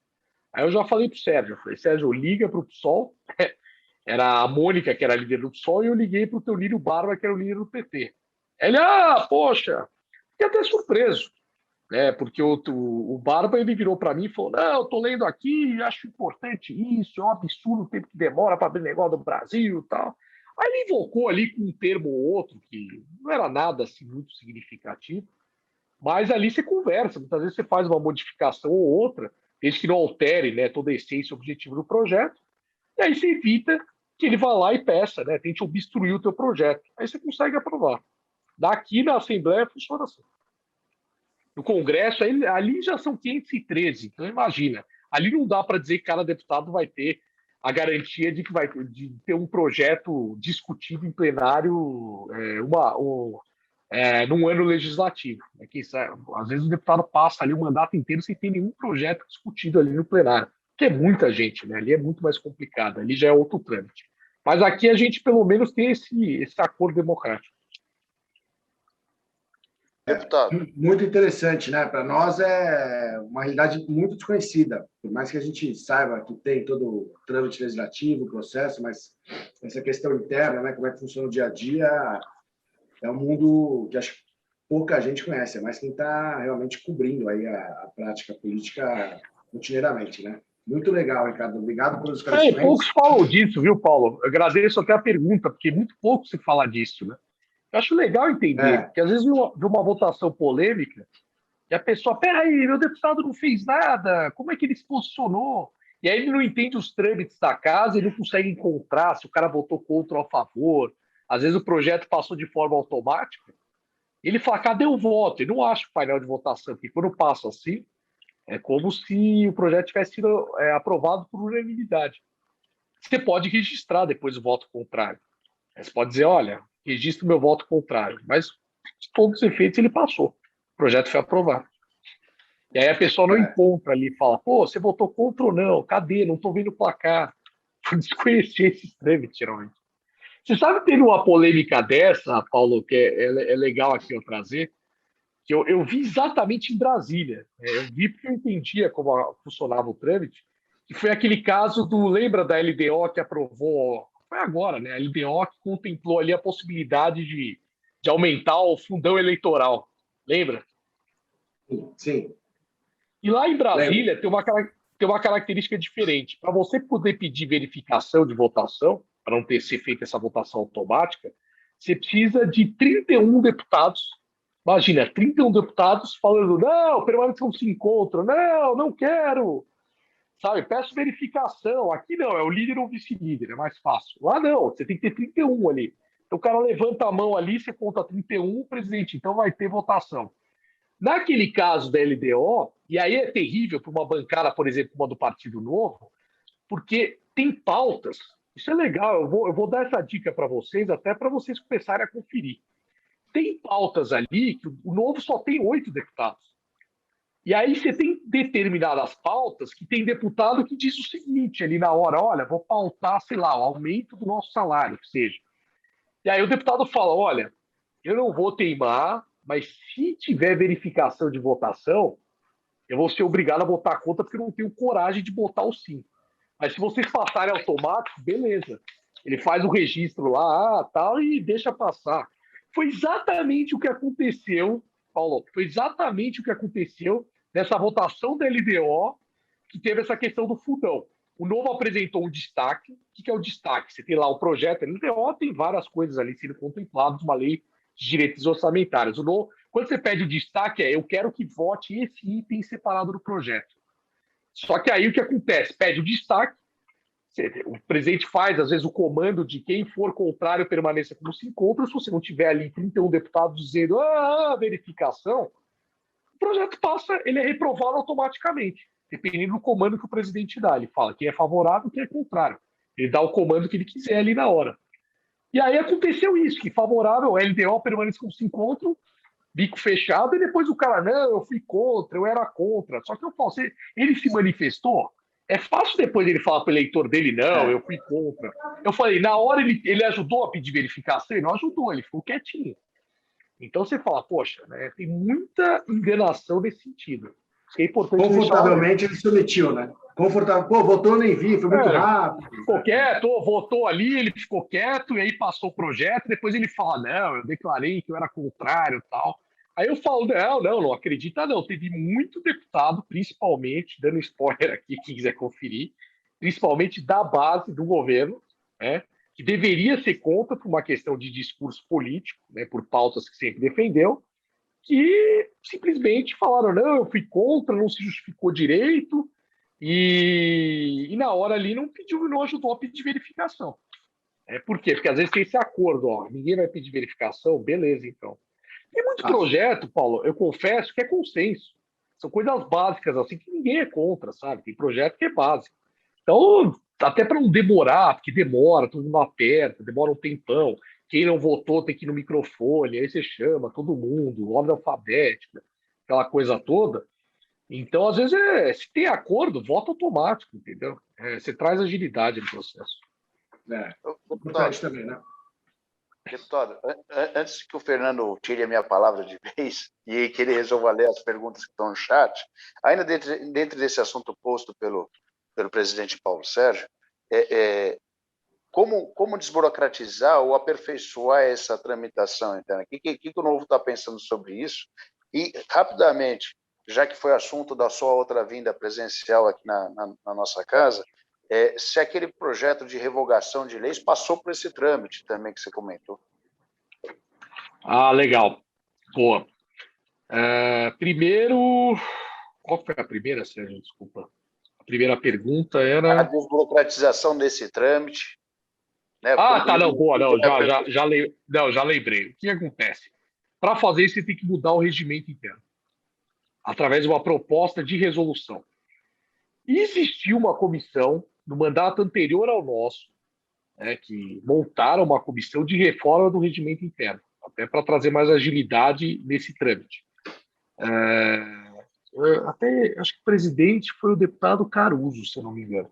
Aí eu já falei para o Sérgio, eu falei, Sérgio, liga para o PSOL, era a Mônica, que era líder do PSOL, e eu liguei para o Teolírio Barba, que era o líder do PT. Ele, poxa, fiquei até surpreso, né? Porque o Barba, ele virou para mim e falou, não, eu estou lendo aqui, acho importante isso, é um absurdo o tempo que demora para abrir negócio do Brasil e tal. Aí ele invocou ali com um termo ou outro, que não era nada assim muito significativo, mas ali você conversa, muitas vezes você faz uma modificação ou outra, desde que não altere, né, toda a essência e o objetivo do projeto, e aí você evita que ele vá lá e peça, né? Tente obstruir o teu projeto. Aí você consegue aprovar. Daqui na Assembleia funciona assim. No Congresso, ali já são 513. Então, imagina. Ali não dá para dizer que cada deputado vai ter a garantia de que vai ter um projeto discutido em plenário num ano legislativo. Às vezes o deputado passa ali o mandato inteiro sem ter nenhum projeto discutido ali no plenário, que é muita gente, né? Ali é muito mais complicado, ali já é outro trâmite. Mas aqui a gente, pelo menos, tem esse acordo democrático. Deputado. Muito interessante, né? Para nós é uma realidade muito desconhecida. Por mais que a gente saiba que tem todo o trâmite legislativo, o processo, mas essa questão interna, né? Como é que funciona o dia a dia, é um mundo que acho que pouca gente conhece, mas quem está realmente cobrindo aí a prática política rotineiramente, né? Muito legal, Ricardo. Obrigado pelos esclarecimentos. Poucos falam disso, viu, Paulo? Eu agradeço até a pergunta, porque muito pouco se fala disso, né? Eu acho legal entender, porque às vezes de uma votação polêmica, e a pessoa, peraí, meu deputado não fez nada, como é que ele se posicionou? E aí ele não entende os trâmites da casa, ele não consegue encontrar se o cara votou contra ou a favor. Às vezes o projeto passou de forma automática. Ele fala, cadê o voto? Ele não acha o painel de votação, porque quando passa assim, é como se o projeto tivesse sido aprovado por unanimidade. Você pode registrar depois o voto contrário. Você pode dizer, olha, registro meu voto contrário. Mas, de todos os efeitos, ele passou. O projeto foi aprovado. E aí a pessoa não encontra ali e fala, pô, você votou contra ou não? Cadê? Não estou vendo o placar. Por desconhecer esses trâmites, geralmente. Você sabe que teve uma polêmica dessa, Paulo, que é legal aqui eu trazer, que eu vi exatamente em Brasília. Eu vi porque eu entendia como funcionava o trâmite, que foi aquele caso lembra da LDO que aprovou, foi agora, né? A LDO que contemplou ali a possibilidade de aumentar o fundão eleitoral. Lembra? Sim. E lá em Brasília tem uma característica diferente. Para você poder pedir verificação de votação, para não ter ser feita essa votação automática, você precisa de 31 deputados. Imagina, 31 deputados falando, não, permaneçam se encontram, não quero. Sabe, peço verificação. Aqui não, é o líder ou o vice-líder, é mais fácil. Lá não, você tem que ter 31 ali. Então o cara levanta a mão ali, você conta 31, presidente, então vai ter votação. Naquele caso da LDO, e aí é terrível para uma bancada, por exemplo, uma do Partido Novo, porque tem pautas. Isso é legal, eu vou dar essa dica para vocês, até para vocês começarem a conferir. Tem pautas ali que o Novo só tem 8 deputados. E aí você tem determinadas pautas que tem deputado que diz o seguinte ali na hora, olha, vou pautar, sei lá, o aumento do nosso salário, que seja. E aí o deputado fala, olha, eu não vou teimar, mas se tiver verificação de votação, eu vou ser obrigado a votar contra porque eu não tenho coragem de botar o sim. Mas se vocês passarem automático, beleza. Ele faz o registro lá, tal, e deixa passar. Foi exatamente o que aconteceu, Paulo, foi exatamente o que aconteceu nessa votação da LDO, que teve essa questão do fundão. O Novo apresentou um destaque. O que é o destaque? Você tem lá o projeto, a LDO tem várias coisas ali sendo contempladas, uma lei de direitos orçamentários. Quando você pede o destaque, eu quero que vote esse item separado do projeto. Só que aí o que acontece? Pede o destaque, o presidente faz, às vezes, o comando de quem for contrário permaneça como se encontra. Se você não tiver ali 31 deputados dizendo verificação, o projeto passa, ele é reprovado automaticamente, dependendo do comando que o presidente dá. Ele fala quem é favorável e quem é contrário. Ele dá o comando que ele quiser ali na hora. E aí aconteceu isso, que favorável, o LDO permanece como se encontram, bico fechado, e depois o cara, não, eu fui contra, eu era contra. Só que eu falo, ele se manifestou, é fácil depois ele falar para o eleitor dele, não, eu fui contra. Eu falei, na hora ele ajudou a pedir verificação, ele não ajudou, ele ficou quietinho. Então você fala, poxa, né, tem muita enganação nesse sentido. É importante. Confortavelmente ele se omitiu, né? Confortável. Pô, votou, nem vi, foi muito rápido. Ficou quieto, votou ali, ele ficou quieto, e aí passou o projeto, depois ele fala, não, eu declarei que eu era contrário e tal. Aí eu falo, não acredita não. Teve muito deputado, principalmente, dando spoiler aqui, quem quiser conferir, principalmente da base do governo, né, que deveria ser contra por uma questão de discurso político, né, por pautas que sempre defendeu, que simplesmente falaram, não, eu fui contra, não se justificou direito, e na hora ali não ajudou a pedir verificação. Por quê? Porque às vezes tem esse acordo, ó, ninguém vai pedir verificação, beleza, então. Tem muito projeto, Paulo, eu confesso que é consenso. São coisas básicas, assim, que ninguém é contra, sabe? Tem projeto que é básico. Então, até para não demorar, porque demora, todo mundo aperta, demora um tempão. Quem não votou tem que ir no microfone, aí você chama todo mundo, ordem alfabética, aquela coisa toda. Então, às vezes, se tem acordo, voto automático, entendeu? Você traz agilidade no processo. Importante também, né? Deputado, antes que o Fernando tire a minha palavra de vez e que ele resolva ler as perguntas que estão no chat, ainda dentro desse assunto posto pelo presidente Paulo Sérgio, como desburocratizar ou aperfeiçoar essa tramitação interna? O que o Novo está pensando sobre isso? E, rapidamente, já que foi assunto da sua outra vinda presencial aqui na nossa casa, se aquele projeto de revogação de leis passou por esse trâmite também que você comentou. Legal. Boa. Primeiro, qual foi a primeira, Sérgio? Desculpa. A primeira pergunta era... A desburocratização desse trâmite. Né? Tá, não, boa, não, já lembrei. O que acontece? Para fazer isso, você tem que mudar o regimento interno, através de uma proposta de resolução. Existiu uma comissão, no mandato anterior ao nosso, que montaram uma comissão de reforma do regimento interno, até para trazer mais agilidade nesse trâmite. Até acho que o presidente foi o deputado Caruso, se eu não me engano.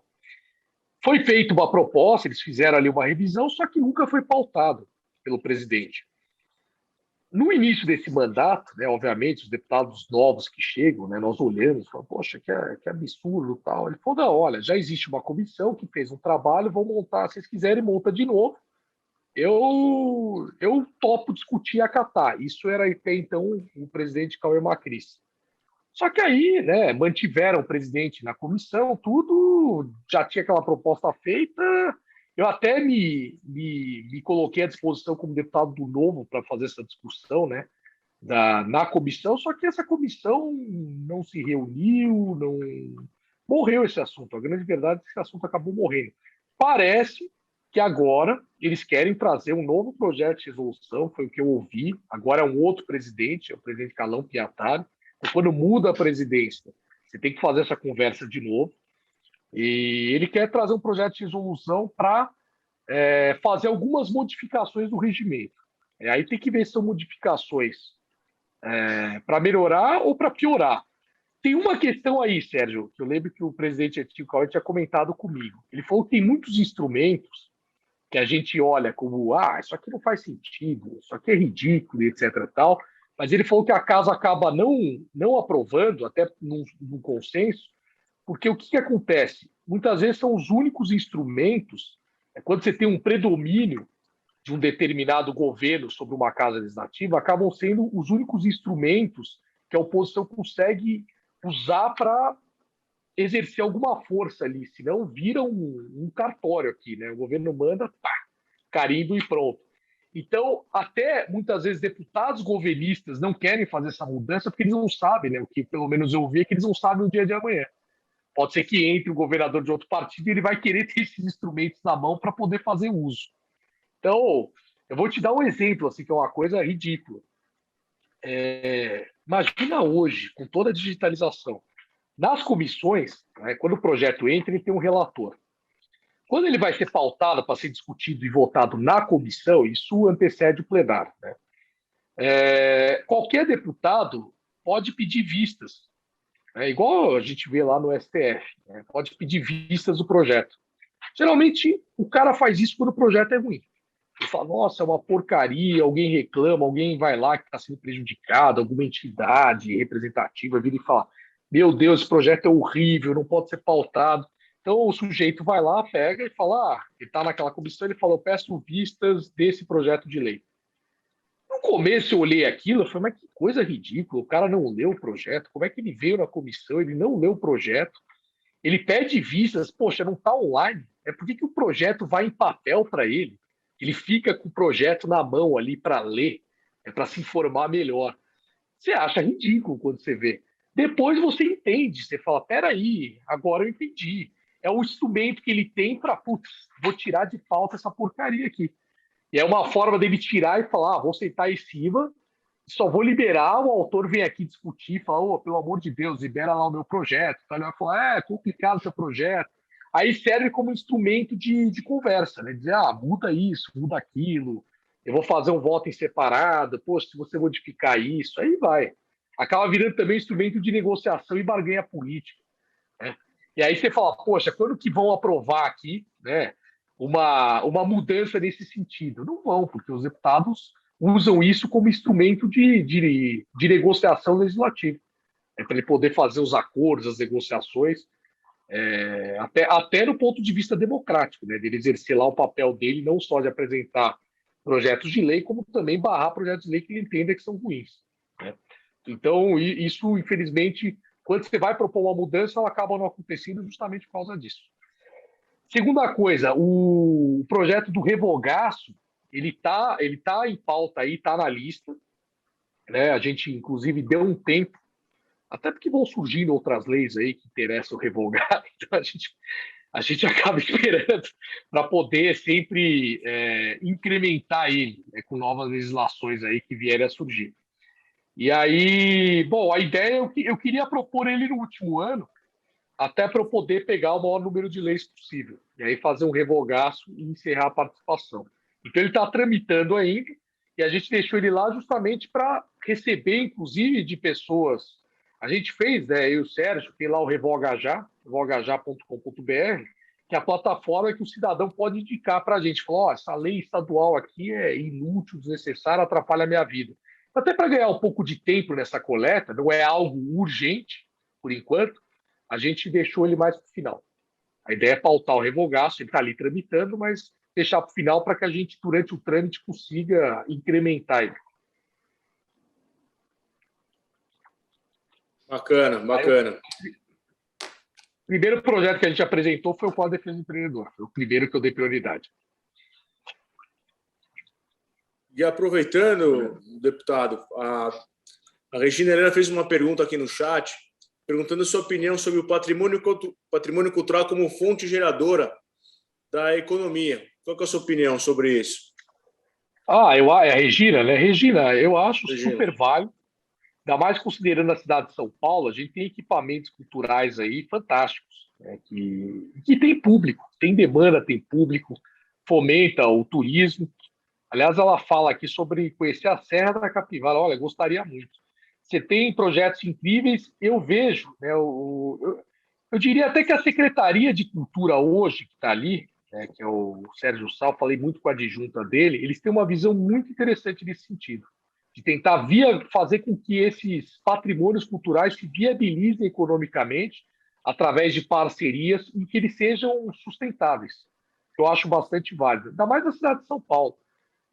Foi feita uma proposta, eles fizeram ali uma revisão, só que nunca foi pautado pelo presidente. No início desse mandato, né, obviamente, os deputados novos que chegam, né, nós olhamos e falamos, poxa, que absurdo tal. Ele falou, não, olha, já existe uma comissão que fez um trabalho, vão montar, se vocês quiserem, monta de novo. Eu topo discutir e acatar. Isso era até então o presidente Cauê Macris. Só que aí, né, mantiveram o presidente na comissão, tudo, já tinha aquela proposta feita. Eu até me coloquei à disposição como deputado do Novo para fazer essa discussão, né, na comissão, só que essa comissão não se reuniu, não morreu esse assunto. A grande verdade é que esse assunto acabou morrendo. Parece que agora eles querem trazer um novo projeto de resolução, foi o que eu ouvi. Agora é um outro presidente, é o presidente Calão Piatari. Quando muda a presidência, você tem que fazer essa conversa de novo. E ele quer trazer um projeto de resolução para fazer algumas modificações do regimento. Aí tem que ver se são modificações para melhorar ou para piorar. Tem uma questão aí, Sérgio, que eu lembro que o presidente Etílio Cauê tinha comentado comigo. Ele falou que tem muitos instrumentos que a gente olha como, isso aqui não faz sentido, isso aqui é ridículo, etc. Tal, mas ele falou que a casa acaba não aprovando, até num consenso, porque o que acontece? Muitas vezes são os únicos instrumentos, quando você tem um predomínio de um determinado governo sobre uma casa legislativa, acabam sendo os únicos instrumentos que a oposição consegue usar para exercer alguma força ali, senão vira um cartório aqui, né? O governo manda, carimbo e pronto. Então, até muitas vezes deputados governistas não querem fazer essa mudança porque eles não sabem, né? O que pelo menos eu vi é que eles não sabem o dia de amanhã. Pode ser que entre o governador de outro partido e ele vai querer ter esses instrumentos na mão para poder fazer uso. Então, eu vou te dar um exemplo, assim, que é uma coisa ridícula. Imagina hoje, com toda a digitalização, nas comissões, né, quando o projeto entra, ele tem um relator. Quando ele vai ser pautado para ser discutido e votado na comissão, isso antecede o plenário, né? Qualquer deputado pode pedir vistas, igual a gente vê lá no STF, né? Pode pedir vistas do projeto. Geralmente, o cara faz isso quando o projeto é ruim. Ele fala, nossa, é uma porcaria, alguém reclama, alguém vai lá que está sendo prejudicado, alguma entidade representativa vira e fala, meu Deus, esse projeto é horrível, não pode ser pautado. Então o sujeito vai lá, pega e fala, ele está naquela comissão, ele fala, eu peço vistas desse projeto de lei. No começo eu olhei aquilo, eu falei, mas que coisa ridícula, o cara não leu o projeto, como é que ele veio na comissão, ele não leu o projeto, ele pede vistas, poxa, não está online, por que o projeto vai em papel para ele? Ele fica com o projeto na mão ali para ler, para se informar melhor. Você acha ridículo quando você vê. Depois você entende, você fala, peraí, agora eu entendi. é o instrumento que ele tem para, putz, vou tirar de pauta essa porcaria aqui. E é uma forma dele tirar e falar, vou sentar em cima, só vou liberar, o autor vem aqui discutir, fala, oh, pelo amor de Deus, libera lá o meu projeto. Então ele vai falar, é complicado o seu projeto. Aí serve como instrumento de conversa, né? Dizer, muda isso, muda aquilo, eu vou fazer um voto em separado, poxa, se você modificar isso, aí vai. Acaba virando também instrumento de negociação e barganha política, né? E aí você fala, poxa, quando que vão aprovar aqui, né, uma mudança nesse sentido? Não vão, porque os deputados usam isso como instrumento de negociação legislativa, para ele poder fazer os acordos, as negociações, até no ponto de vista democrático, né, dele exercer lá o papel dele, não só de apresentar projetos de lei, como também barrar projetos de lei que ele entenda que são ruins, né? Então, isso, infelizmente, quando você vai propor uma mudança, ela acaba não acontecendo justamente por causa disso. Segunda coisa, o projeto do revogaço, ele tá em pauta aí, está na lista, né? A gente, inclusive, deu um tempo, até porque vão surgindo outras leis aí que interessam revogar, então a gente acaba esperando para poder sempre incrementar ele, né, com novas legislações aí que vierem a surgir. E aí, bom, a ideia eu queria propor ele no último ano, até para eu poder pegar o maior número de leis possível, e aí fazer um revogaço e encerrar a participação. Então ele está tramitando ainda, e a gente deixou ele lá justamente para receber, inclusive, de pessoas. A gente fez, né, eu e o Sérgio, tem lá o revogajá, revogajá.com.br, que é a plataforma que o cidadão pode indicar para a gente. Falar, essa lei estadual aqui é inútil, desnecessária, atrapalha a minha vida. Até para ganhar um pouco de tempo nessa coleta, não é algo urgente, por enquanto, a gente deixou ele mais para o final. A ideia é pautar o revogaço, ele está ali tramitando, mas deixar para o final para que a gente, durante o trâmite, consiga incrementar ele. Bacana, bacana. O primeiro projeto que a gente apresentou foi o Código de Defesa do Empreendedor. Foi o primeiro que eu dei prioridade. E aproveitando, deputado, a Regina Helena fez uma pergunta aqui no chat, perguntando a sua opinião sobre o patrimônio cultural como fonte geradora da economia. Qual que é a sua opinião sobre isso? É a Regina, né? Regina, eu acho Regina. super válido, ainda mais considerando a cidade de São Paulo, a gente tem equipamentos culturais aí fantásticos, né? Que tem público, tem demanda, tem público, fomenta o turismo. Aliás, ela fala aqui sobre conhecer a Serra da Capivara. Olha, gostaria muito. Você tem projetos incríveis, eu vejo, né, eu diria até que a Secretaria de Cultura hoje, que está ali, né, que é o Sérgio Sal, falei muito com a adjunta dele, eles têm uma visão muito interessante nesse sentido, de tentar fazer com que esses patrimônios culturais se viabilizem economicamente através de parcerias e que eles sejam sustentáveis, que eu acho bastante válido, ainda mais na cidade de São Paulo.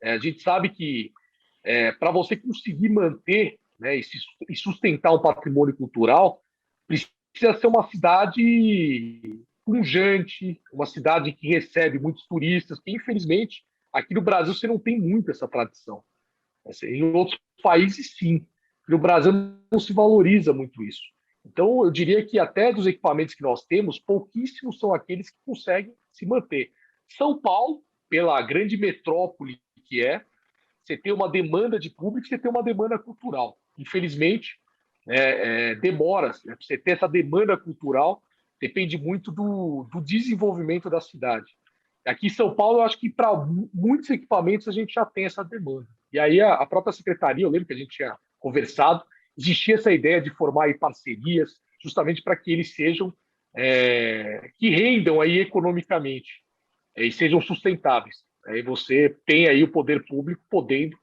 A gente sabe que para você conseguir manter, né, e sustentar um patrimônio cultural, precisa ser uma cidade pujante, uma cidade que recebe muitos turistas, que infelizmente aqui no Brasil você não tem muito essa tradição. Em outros países, sim. No Brasil não se valoriza muito isso. Então, eu diria que até dos equipamentos que nós temos, pouquíssimos são aqueles que conseguem se manter. São Paulo, pela grande metrópole que você tem uma demanda de público, você tem uma demanda cultural. Infelizmente, demora. Né? Você ter essa demanda cultural depende muito do desenvolvimento da cidade. Aqui em São Paulo, eu acho que para muitos equipamentos a gente já tem essa demanda. E aí a própria secretaria, eu lembro que a gente tinha conversado, existia essa ideia de formar aí parcerias, justamente para que eles sejam, que rendam aí economicamente e sejam sustentáveis. Aí você tem aí o poder público podendo,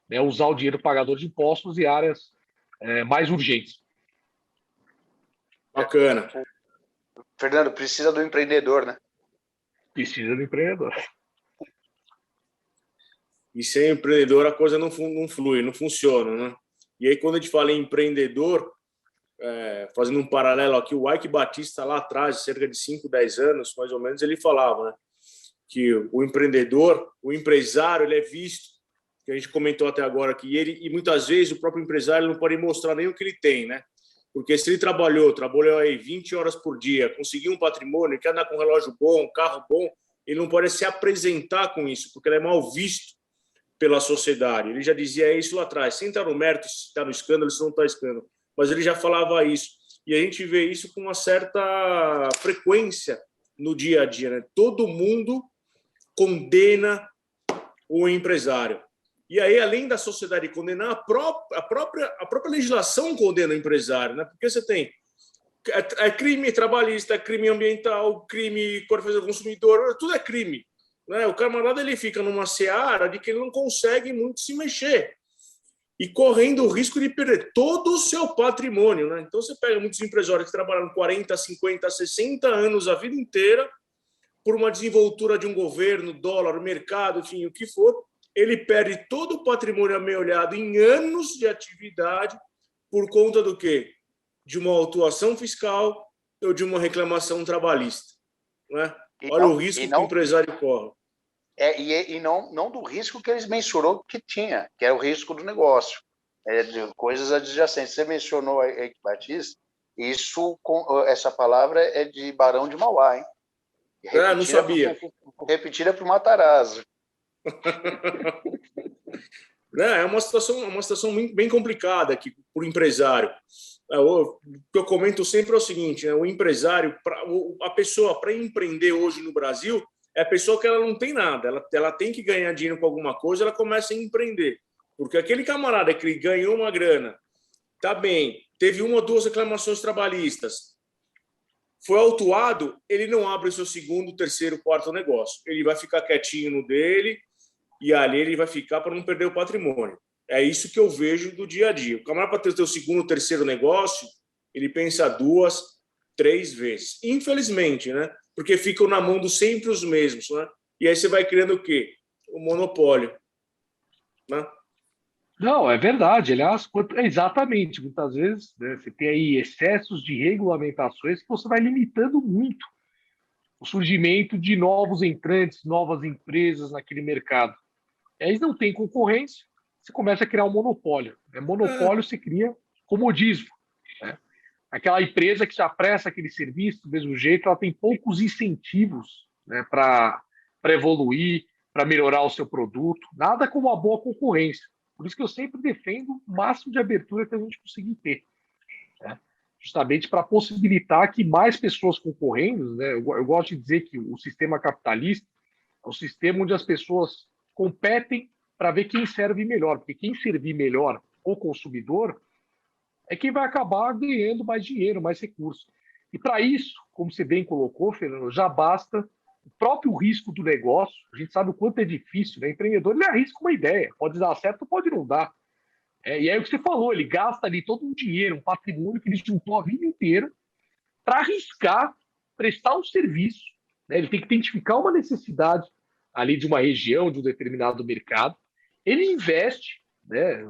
né, usar o dinheiro pagador de impostos em áreas mais urgentes. Bacana. Fernando, precisa do empreendedor, né? Precisa do empreendedor. E sem empreendedor a coisa não flui, não funciona, né? E aí, quando a gente fala em empreendedor, fazendo um paralelo aqui, o Ike Batista lá atrás, cerca de 5, 10 anos, mais ou menos, ele falava, né, que o empreendedor, o empresário, ele é visto, que a gente comentou até agora aqui, e muitas vezes o próprio empresário não pode mostrar nem o que ele tem, né? Porque se ele trabalhou aí 20 horas por dia, conseguiu um patrimônio, quer andar com um relógio bom, um carro bom, ele não pode se apresentar com isso, porque ele é mal visto pela sociedade. Ele já dizia isso lá atrás, sem estar no mérito, se está no escândalo, se não está no escândalo, mas ele já falava isso. E a gente vê isso com uma certa frequência no dia a dia, né? Todo mundo condena o empresário. E aí, além da sociedade condenar, a própria legislação condena o empresário, né? Porque você tem crime trabalhista, crime ambiental, crime contra a defesa do consumidor, tudo é crime, né? O camarada ele fica numa seara de que ele não consegue muito se mexer e correndo o risco de perder todo o seu patrimônio, né? Então, você pega muitos empresários que trabalham 40, 50, 60 anos, a vida inteira, por uma desenvoltura de um governo, dólar, mercado, enfim, o que for, ele perde todo o patrimônio amealhado em anos de atividade por conta do quê? De uma autuação fiscal ou de uma reclamação trabalhista, né? Olha o risco que o empresário corre. E não do risco que eles mencionou que tinha, que é o risco do negócio, de coisas adjacentes. Você mencionou aí, Batista, essa palavra é de Barão de Mauá, hein? Não sabia. Repetida para o Matarazzo. É uma situação bem complicada aqui para o empresário. O que eu comento sempre é o seguinte, né? O empresário, a pessoa para empreender hoje no Brasil, é a pessoa que ela não tem nada, ela tem que ganhar dinheiro com alguma coisa, ela começa a empreender. Porque aquele camarada que ganhou uma grana, tá bem, teve uma ou duas reclamações trabalhistas, foi autuado, ele não abre o seu segundo, terceiro, quarto negócio. Ele vai ficar quietinho no dele e ali ele vai ficar para não perder o patrimônio. É isso que eu vejo do dia a dia. O camarada, para ter o seu segundo, terceiro negócio, ele pensa 2, 3 vezes. Infelizmente, né? Porque ficam na mão dos sempre os mesmos, né? E aí você vai criando o quê? O monopólio, né? Não, é verdade. Aliás, exatamente. Muitas vezes, né, você tem aí excessos de regulamentações que você vai limitando muito o surgimento de novos entrantes, novas empresas naquele mercado. Aí não tem concorrência, você começa a criar um monopólio. Monopólio você cria comodismo, né? Aquela empresa que se apressa aquele serviço do mesmo jeito, ela tem poucos incentivos, né, para evoluir, para melhorar o seu produto. Nada como uma boa concorrência. Por isso que eu sempre defendo o máximo de abertura que a gente conseguir ter, né? Justamente para possibilitar que mais pessoas concorrendo, né? Eu gosto de dizer que o sistema capitalista é um sistema onde as pessoas competem para ver quem serve melhor, porque quem servir melhor o consumidor é quem vai acabar ganhando mais dinheiro, mais recursos. E para isso, como você bem colocou, Fernando, já basta o próprio risco do negócio. A gente sabe o quanto é difícil, né? O empreendedor, ele arrisca uma ideia, pode dar certo, pode não dar. E aí o que você falou, ele gasta ali todo um dinheiro, um patrimônio que ele juntou a vida inteira para arriscar, prestar um serviço, né? Ele tem que identificar uma necessidade ali de uma região, de um determinado mercado. Ele investe, né?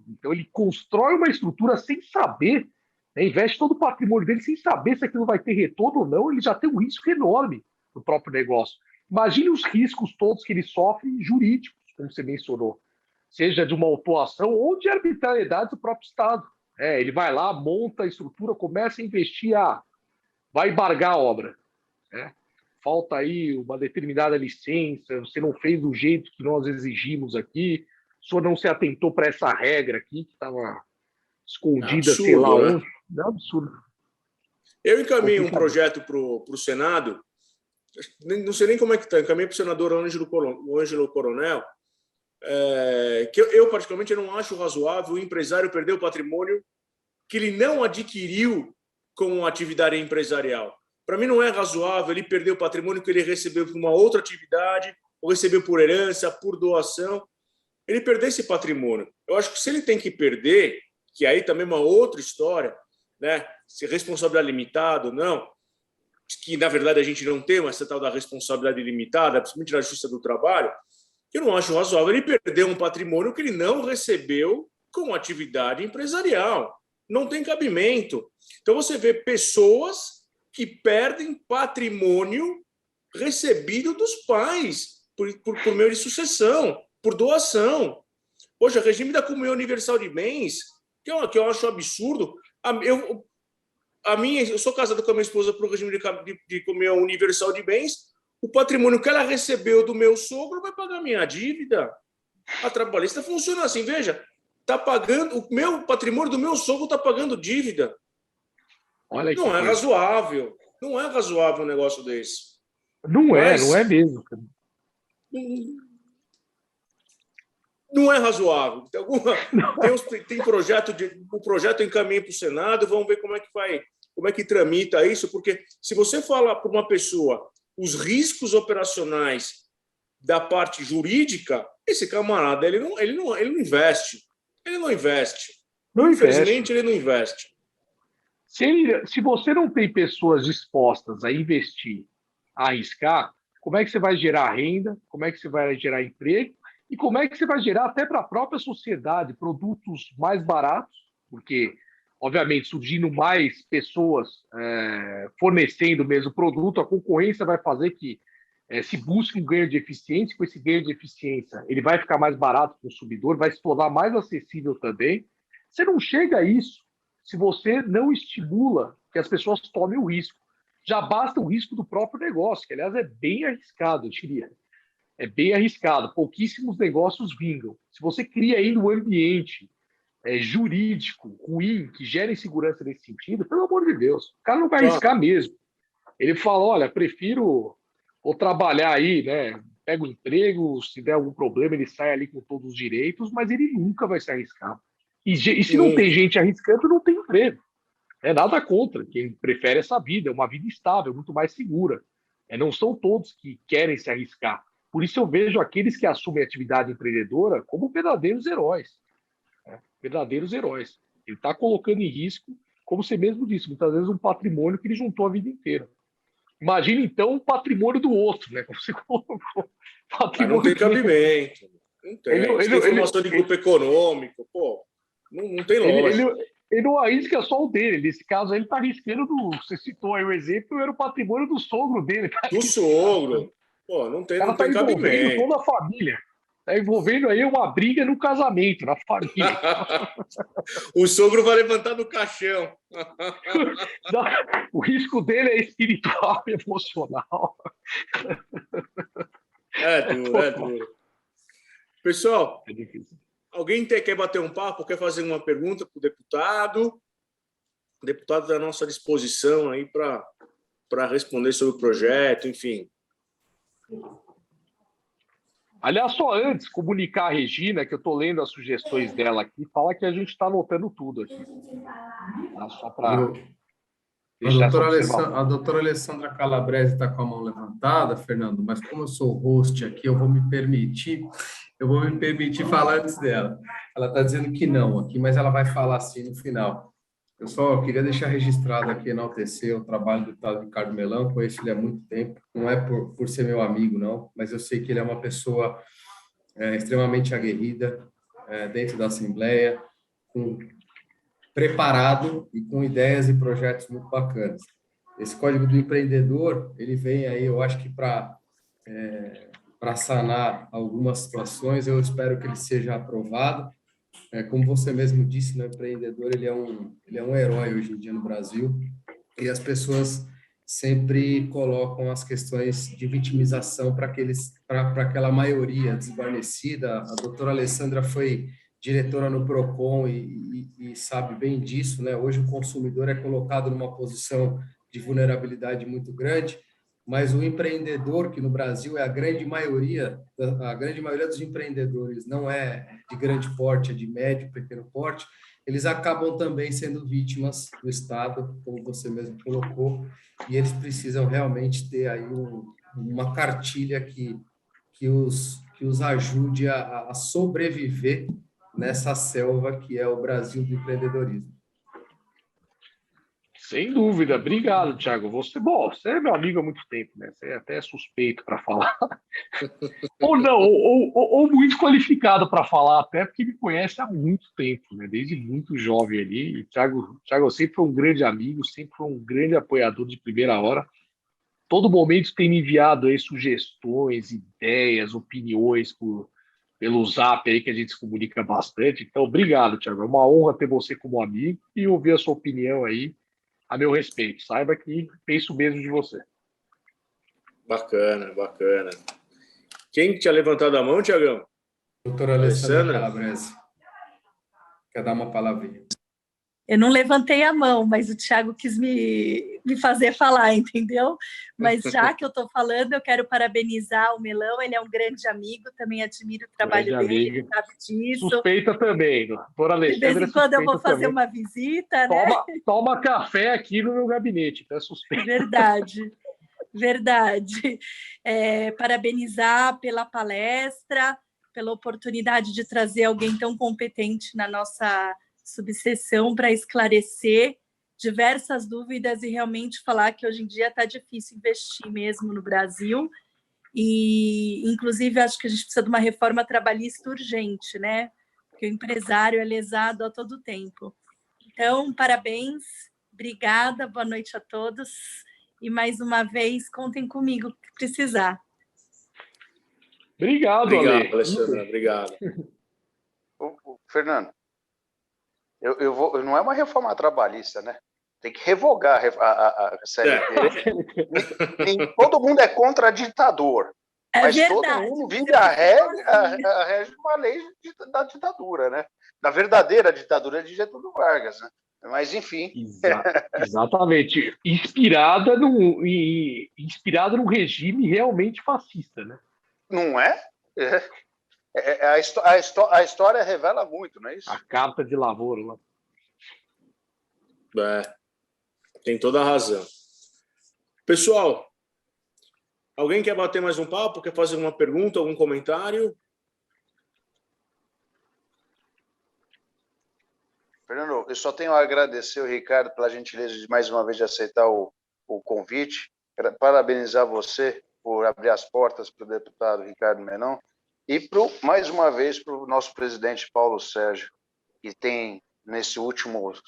Então ele constrói uma estrutura sem saber, né? Investe todo o patrimônio dele sem saber se aquilo vai ter retorno ou não. Ele já tem um risco enorme no próprio negócio. Imagine os riscos todos que ele sofre jurídicos, como você mencionou, seja de uma autuação ou de arbitrariedade do próprio Estado. Ele vai lá, monta a estrutura, começa a investir, vai embargar a obra, né? Falta aí uma determinada licença, você não fez do jeito que nós exigimos aqui, o senhor não se atentou para essa regra aqui, que estava escondida, absurdo, sei lá né? onde. É um absurdo. Eu encaminhei um projeto para o Senado, não sei nem como é que está, encaminhei para o senador Ângelo Coronel, que eu particularmente não acho razoável o empresário perder o patrimônio que ele não adquiriu com atividade empresarial. Para mim não é razoável ele perder o patrimônio que ele recebeu por uma outra atividade, ou recebeu por herança, por doação. Ele perder esse patrimônio. Eu acho que se ele tem que perder, que aí também é uma outra história, né? Se responsabilidade limitada ou não, que na verdade a gente não tem essa tal da responsabilidade limitada, principalmente na Justiça do Trabalho, eu não acho razoável ele perder um patrimônio que ele não recebeu com atividade empresarial. Não tem cabimento. Então você vê pessoas que perdem patrimônio recebido dos pais por meio de sucessão, por doação. Poxa, regime da comunhão universal de bens, que eu acho absurdo. eu sou casado com a minha esposa por regime de comunhão universal de bens. O patrimônio que ela recebeu do meu sogro vai pagar minha dívida. A trabalhista funciona assim, veja, tá pagando, o meu patrimônio do meu sogro está pagando dívida. Olha Não é razoável. Não é razoável um negócio desse. Não é mesmo. Não é razoável. Tem um projeto em caminho para o Senado, vamos ver como é que tramita isso, porque se você falar para uma pessoa os riscos operacionais da parte jurídica, esse camarada ele não investe. Ele não investe. Infelizmente, ele não investe. Se você não tem pessoas dispostas a investir, a arriscar, como é que você vai gerar renda? Como é que você vai gerar emprego? E como é que você vai gerar até para a própria sociedade produtos mais baratos? Porque, obviamente, surgindo mais pessoas fornecendo o mesmo produto, a concorrência vai fazer que se busque um ganho de eficiência. Com esse ganho de eficiência, ele vai ficar mais barato para o consumidor, vai se tornar mais acessível também. Você não chega a isso se você não estimula que as pessoas tomem o risco. Já basta o risco do próprio negócio, que, aliás, é bem arriscado, eu diria. É bem arriscado. Pouquíssimos negócios vingam. Se você cria ainda um ambiente jurídico ruim, que gera insegurança nesse sentido, pelo amor de Deus, o cara não vai arriscar mesmo. Ele fala, olha, prefiro ou trabalhar aí, né? Pega o emprego, se der algum problema, ele sai ali com todos os direitos, mas ele nunca vai se arriscar. E se não tem gente arriscando, não tem emprego. É nada contra. Quem prefere essa vida, é uma vida estável, muito mais segura. Não são todos que querem se arriscar. Por isso eu vejo aqueles que assumem a atividade empreendedora como verdadeiros heróis. Verdadeiros heróis. Ele está colocando em risco, como você mesmo disse, muitas vezes um patrimônio que ele juntou a vida inteira. Imagina, então, o patrimônio do outro, né? Como você colocou. Não tem cabimento. Não tem. Tem informação de grupo econômico, pô. Não tem lógica. Ele não arrisca só o dele. Nesse caso, ele está arriscando Você citou aí o exemplo, era o patrimônio do sogro dele. Do sogro. Pô, não tem cabimento. Toda a família. Está envolvendo aí uma briga no casamento, na família. O sogro vai levantar do caixão. O risco dele é espiritual e emocional. É duro. Pessoal, alguém quer bater um papo, quer fazer uma pergunta para o deputado? O deputado está à nossa disposição aí para responder sobre o projeto, enfim. Aliás, só antes, comunicar a Regina, que eu estou lendo as sugestões dela aqui, fala que a gente está anotando tudo aqui. Tá? Só para deixar a doutora Alessandra Calabrese está com a mão levantada, Fernando, mas como eu sou o host aqui, eu vou me permitir falar antes dela. Ela está dizendo que não aqui, mas ela vai falar assim no final. Eu só queria deixar registrado aqui, enaltecer o trabalho do deputado Ricardo Melão, conheço ele há muito tempo, não é por ser meu amigo, não, mas eu sei que ele é uma pessoa extremamente aguerrida dentro da Assembleia, preparado e com ideias e projetos muito bacanas. Esse Código do Empreendedor, ele vem aí, eu acho que para sanar algumas situações, eu espero que ele seja aprovado. Como você mesmo disse, o empreendedor ele é um herói hoje em dia no Brasil, e as pessoas sempre colocam as questões de vitimização para aquela maioria desguarnecida. A doutora Alessandra foi diretora no Procon e sabe bem disso, né? Hoje o consumidor é colocado numa posição de vulnerabilidade muito grande, mas o empreendedor, que no Brasil é a grande maioria dos empreendedores não é de grande porte, é de médio, pequeno porte, eles acabam também sendo vítimas do Estado, como você mesmo colocou, e eles precisam realmente ter aí uma cartilha que os ajude a sobreviver nessa selva que é o Brasil do empreendedorismo. Sem dúvida. Obrigado, Thiago. Você é meu amigo há muito tempo, né? Você é até suspeito para falar. Ou não, ou muito qualificado para falar, até porque me conhece há muito tempo, né? Desde muito jovem ali. E Thiago sempre foi um grande amigo, sempre foi um grande apoiador de primeira hora. Todo momento tem me enviado aí sugestões, ideias, opiniões pelo Zap aí, que a gente se comunica bastante. Então, obrigado, Thiago. É uma honra ter você como amigo e ouvir a sua opinião aí. a meu respeito. Saiba que penso mesmo de você. Bacana, bacana. Quem tinha levantado a mão, Tiagão? Doutora Alessandra Calabrese. Quer dar uma palavrinha? Eu não levantei a mão, mas o Thiago quis me fazer falar, entendeu? Mas já que eu estou falando, eu quero parabenizar o Melão, ele é um grande amigo, também admiro o trabalho dele, ele sabe disso. Suspeita também, doutora Alessandra. De vez em quando eu vou fazer uma visita, né? Toma café aqui no meu gabinete, então é suspeita. Verdade, verdade. Parabenizar pela palestra, pela oportunidade de trazer alguém tão competente na nossa subseção para esclarecer diversas dúvidas e realmente falar que hoje em dia está difícil investir mesmo no Brasil e, inclusive, acho que a gente precisa de uma reforma trabalhista urgente, né? Porque o empresário é lesado a todo tempo. Então, parabéns, obrigada, boa noite a todos e, mais uma vez, contem comigo que precisar. Obrigado, Ale. Alessandra, obrigado. Fernando, não é uma reforma trabalhista, né? Tem que revogar a CLT. Todo mundo é contra ditador, mas verdade. Todo mundo vive a rege uma lei da ditadura, né? Da verdadeira ditadura de Getúlio Vargas, né? Mas, enfim. Exatamente. Inspirada num regime realmente fascista, né? Não é? A história revela muito, não é isso? A carta de lavoura lá. Tem toda a razão. Pessoal, alguém quer bater mais um papo? Quer fazer uma pergunta, algum comentário? Fernando, eu só tenho a agradecer o Ricardo pela gentileza de mais uma vez de aceitar o convite. Parabenizar você por abrir as portas para o deputado Ricardo Menon e, mais uma vez, para o nosso presidente Paulo Sérgio, que tem, nesses últimos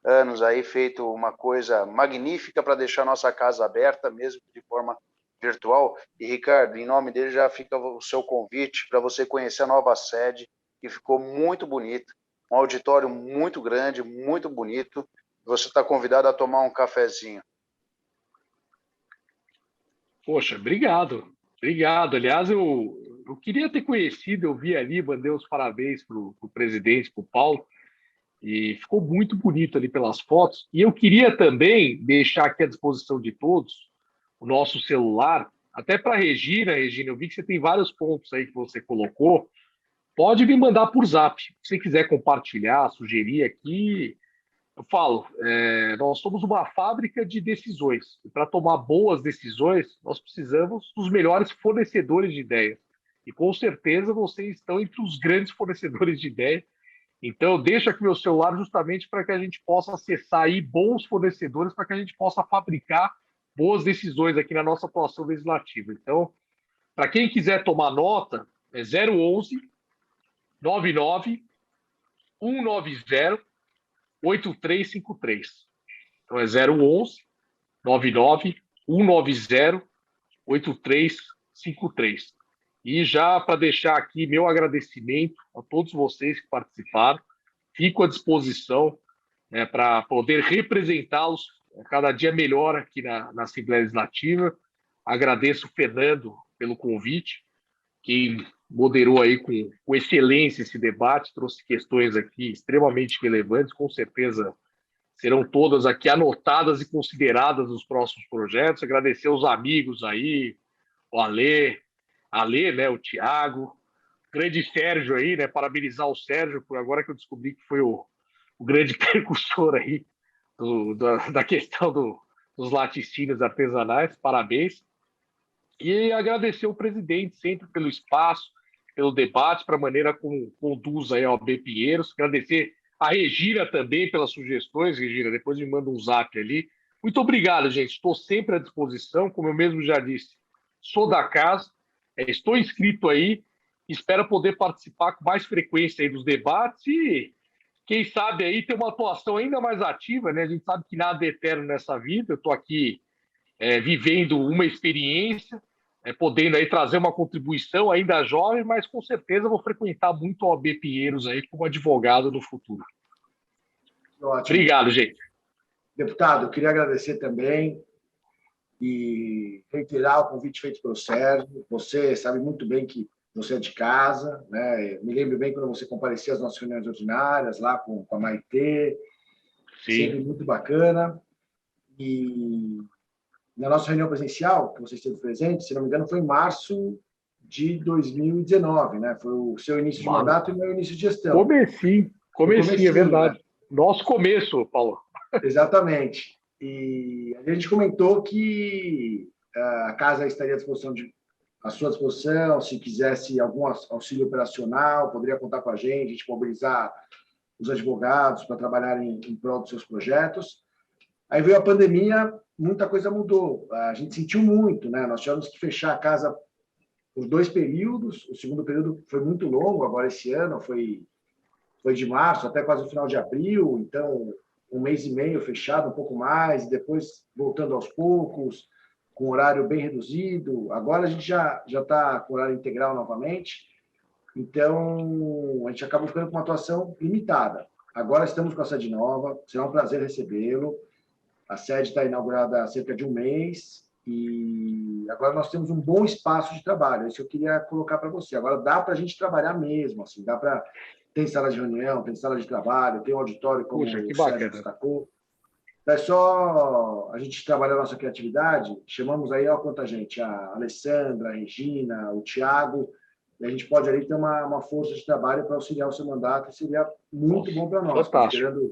anos, aí, feito uma coisa magnífica para deixar nossa casa aberta, mesmo de forma virtual. E, Ricardo, em nome dele já fica o seu convite para você conhecer a nova sede, que ficou muito bonita, um auditório muito grande, muito bonito. Você está convidado a tomar um cafezinho. Poxa, obrigado. Obrigado. Aliás, eu queria ter conhecido, eu vi ali, mandei os parabéns para o presidente, para o Paulo, e ficou muito bonito ali pelas fotos. E eu queria também deixar aqui à disposição de todos o nosso celular, até para a Regina, eu vi que você tem vários pontos aí que você colocou. Pode me mandar por zap. Se você quiser compartilhar, sugerir aqui, eu falo, nós somos uma fábrica de decisões. E para tomar boas decisões, nós precisamos dos melhores fornecedores de ideias. E com certeza vocês estão entre os grandes fornecedores de ideias. Então, eu deixo aqui meu celular justamente para que a gente possa acessar aí bons fornecedores, para que a gente possa fabricar boas decisões aqui na nossa atuação legislativa. Então, para quem quiser tomar nota, é 011 99 190 8353. Então, é 011 99 190 8353. E já para deixar aqui meu agradecimento a todos vocês que participaram, fico à disposição para poder representá-los cada dia melhor aqui na Assembleia Legislativa. Agradeço o Fernando pelo convite, que moderou aí com excelência esse debate, trouxe questões aqui extremamente relevantes, com certeza serão todas aqui anotadas e consideradas nos próximos projetos. Agradecer aos amigos aí, o Ale, né, o Thiago, o grande Sérgio aí, né, parabenizar o Sérgio, por agora que eu descobri que foi o grande percussor aí da questão dos laticínios artesanais, parabéns. E agradecer o presidente sempre pelo espaço, pelo debate, para a maneira como conduz aí a OAB Pinheiros. Agradecer a Regina também pelas sugestões. Regina, depois me manda um zap ali. Muito obrigado, gente. Estou sempre à disposição, como eu mesmo já disse. Sou da casa, estou inscrito aí, espero poder participar com mais frequência aí dos debates e, quem sabe, aí ter uma atuação ainda mais ativa, né? A gente sabe que nada é eterno nessa vida. Eu estou aqui vivendo uma experiência, podendo aí trazer uma contribuição ainda jovem, mas com certeza vou frequentar muito a OAB Pinheiros aí como advogado no futuro. Ótimo. Obrigado, gente. Deputado, eu queria agradecer também e reiterar o convite feito pelo Sérgio. Você sabe muito bem que você é de casa, né? Me lembro bem quando você comparecia às nossas reuniões ordinárias, lá com a Maitê, sempre muito bacana. E na nossa reunião presencial, que você esteve presente, se não me engano, foi em março de 2019, né? Foi o seu início de mandato e o meu início de gestão. Comecinho, é verdade. Né? Nosso começo, Paulo. Exatamente. E a gente comentou que a casa estaria à sua disposição, se quisesse algum auxílio operacional, poderia contar com a gente mobilizar os advogados para trabalharem em prol dos seus projetos. Aí veio a pandemia, muita coisa mudou. A gente sentiu muito, né? Nós tivemos que fechar a casa por 2 períodos. O segundo período foi muito longo, agora esse ano foi de março até quase o final de abril, então 1 mês e meio fechado, um pouco mais, e depois voltando aos poucos, com horário bem reduzido. Agora a gente já está com horário integral novamente, então a gente acabou ficando com uma atuação limitada. Agora estamos com a sede nova, será um prazer recebê-lo. A sede está inaugurada há cerca de 1 mês e agora nós temos um bom espaço de trabalho. Isso eu queria colocar para você. Agora dá para a gente trabalhar mesmo, assim, dá para... Tem sala de reunião, tem sala de trabalho, tem um auditório, como o Sérgio destacou. É só a gente trabalhar a nossa criatividade. Chamamos aí, olha quanta gente, a Alessandra, a Regina, o Tiago, e a gente pode ali ter uma força de trabalho para auxiliar o seu mandato, e seria muito bom para nós. Fantástico.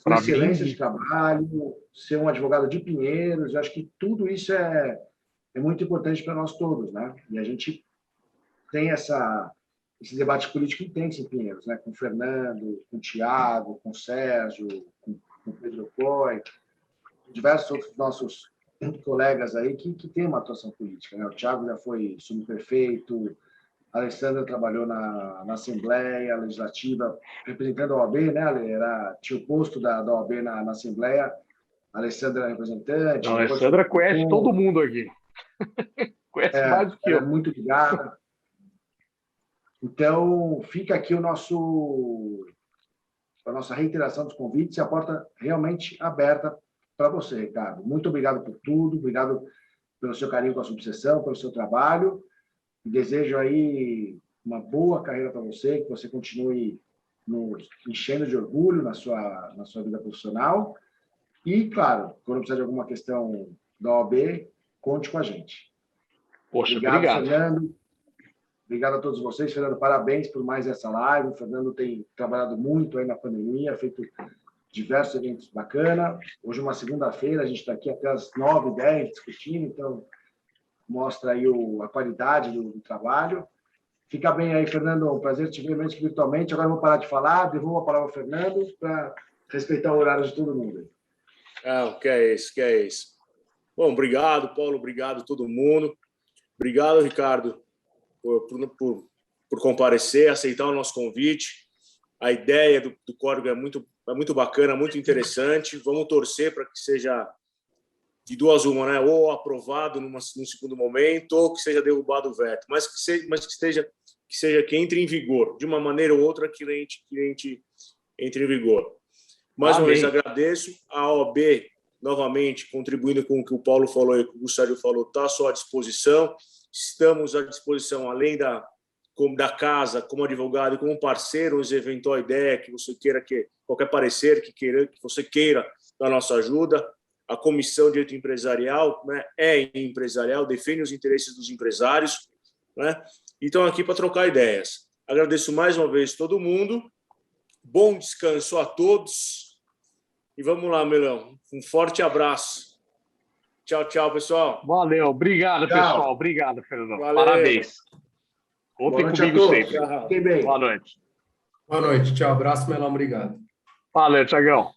Para excelência de trabalho, ser um advogado de Pinheiros, eu acho que tudo isso é muito importante para nós todos, né? E a gente tem esse debate político intenso em Pinheiros, né? Com o Fernando, com o Tiago, com o Sérgio, com o Pedro Coy, diversos outros nossos colegas aí que têm uma atuação política, né? O Tiago já foi subprefeito, a Alessandra trabalhou na Assembleia Legislativa, representando a OAB, né? Tinha o posto da OAB na Assembleia, a Alessandra era representante. A Alessandra conhece todo mundo aqui. Conhece mais do que eu. É muito ligada. Então, fica aqui a nossa reiteração dos convites e a porta realmente aberta para você, Ricardo. Muito obrigado por tudo, obrigado pelo seu carinho com a subseção, pelo seu trabalho. Desejo aí uma boa carreira para você, que você continue nos enchendo de orgulho na sua vida profissional. E, claro, quando precisar de alguma questão da OAB, conte com a gente. Poxa, obrigado. Fernando. Obrigado a todos vocês. Fernando, parabéns por mais essa live. O Fernando tem trabalhado muito aí na pandemia, feito diversos eventos bacanas. Hoje, uma segunda-feira, a gente está aqui até as 9h10 discutindo, então mostra aí a qualidade do trabalho. Fica bem aí, Fernando. Um prazer te ver mesmo que virtualmente. Agora eu vou parar de falar, devolvo a palavra ao Fernando para respeitar o horário de todo mundo. Que é isso. Bom, obrigado, Paulo. Obrigado a todo mundo. Obrigado, Ricardo, por comparecer, aceitar o nosso convite. A ideia do código é muito bacana, muito interessante. Vamos torcer para que seja de 2 uma, né? Ou aprovado num segundo momento, ou que seja derrubado o veto, mas que entre em vigor, de uma maneira ou outra, que a gente entre em vigor. Mais uma vez, agradeço. A OAB, novamente, contribuindo com o que o Paulo falou e o que o Sérgio falou, está à sua disposição. Estamos à disposição, além da casa, como advogado e como parceiro, se eventual ideia que você queira, qualquer parecer que você queira da nossa ajuda. A Comissão de Direito Empresarial, né, é empresarial, defende os interesses dos empresários, né? E estão aqui para trocar ideias. Agradeço mais uma vez todo mundo. Bom descanso a todos. E vamos lá, Melão. Um forte abraço. Tchau, pessoal. Valeu. Obrigado, pessoal. Obrigado, Fernando. Valeu. Parabéns. Contem comigo sempre. Fiquem bem. Boa noite. Boa noite. Tchau. Abraço, Melão. Obrigado. Valeu, Thiagão.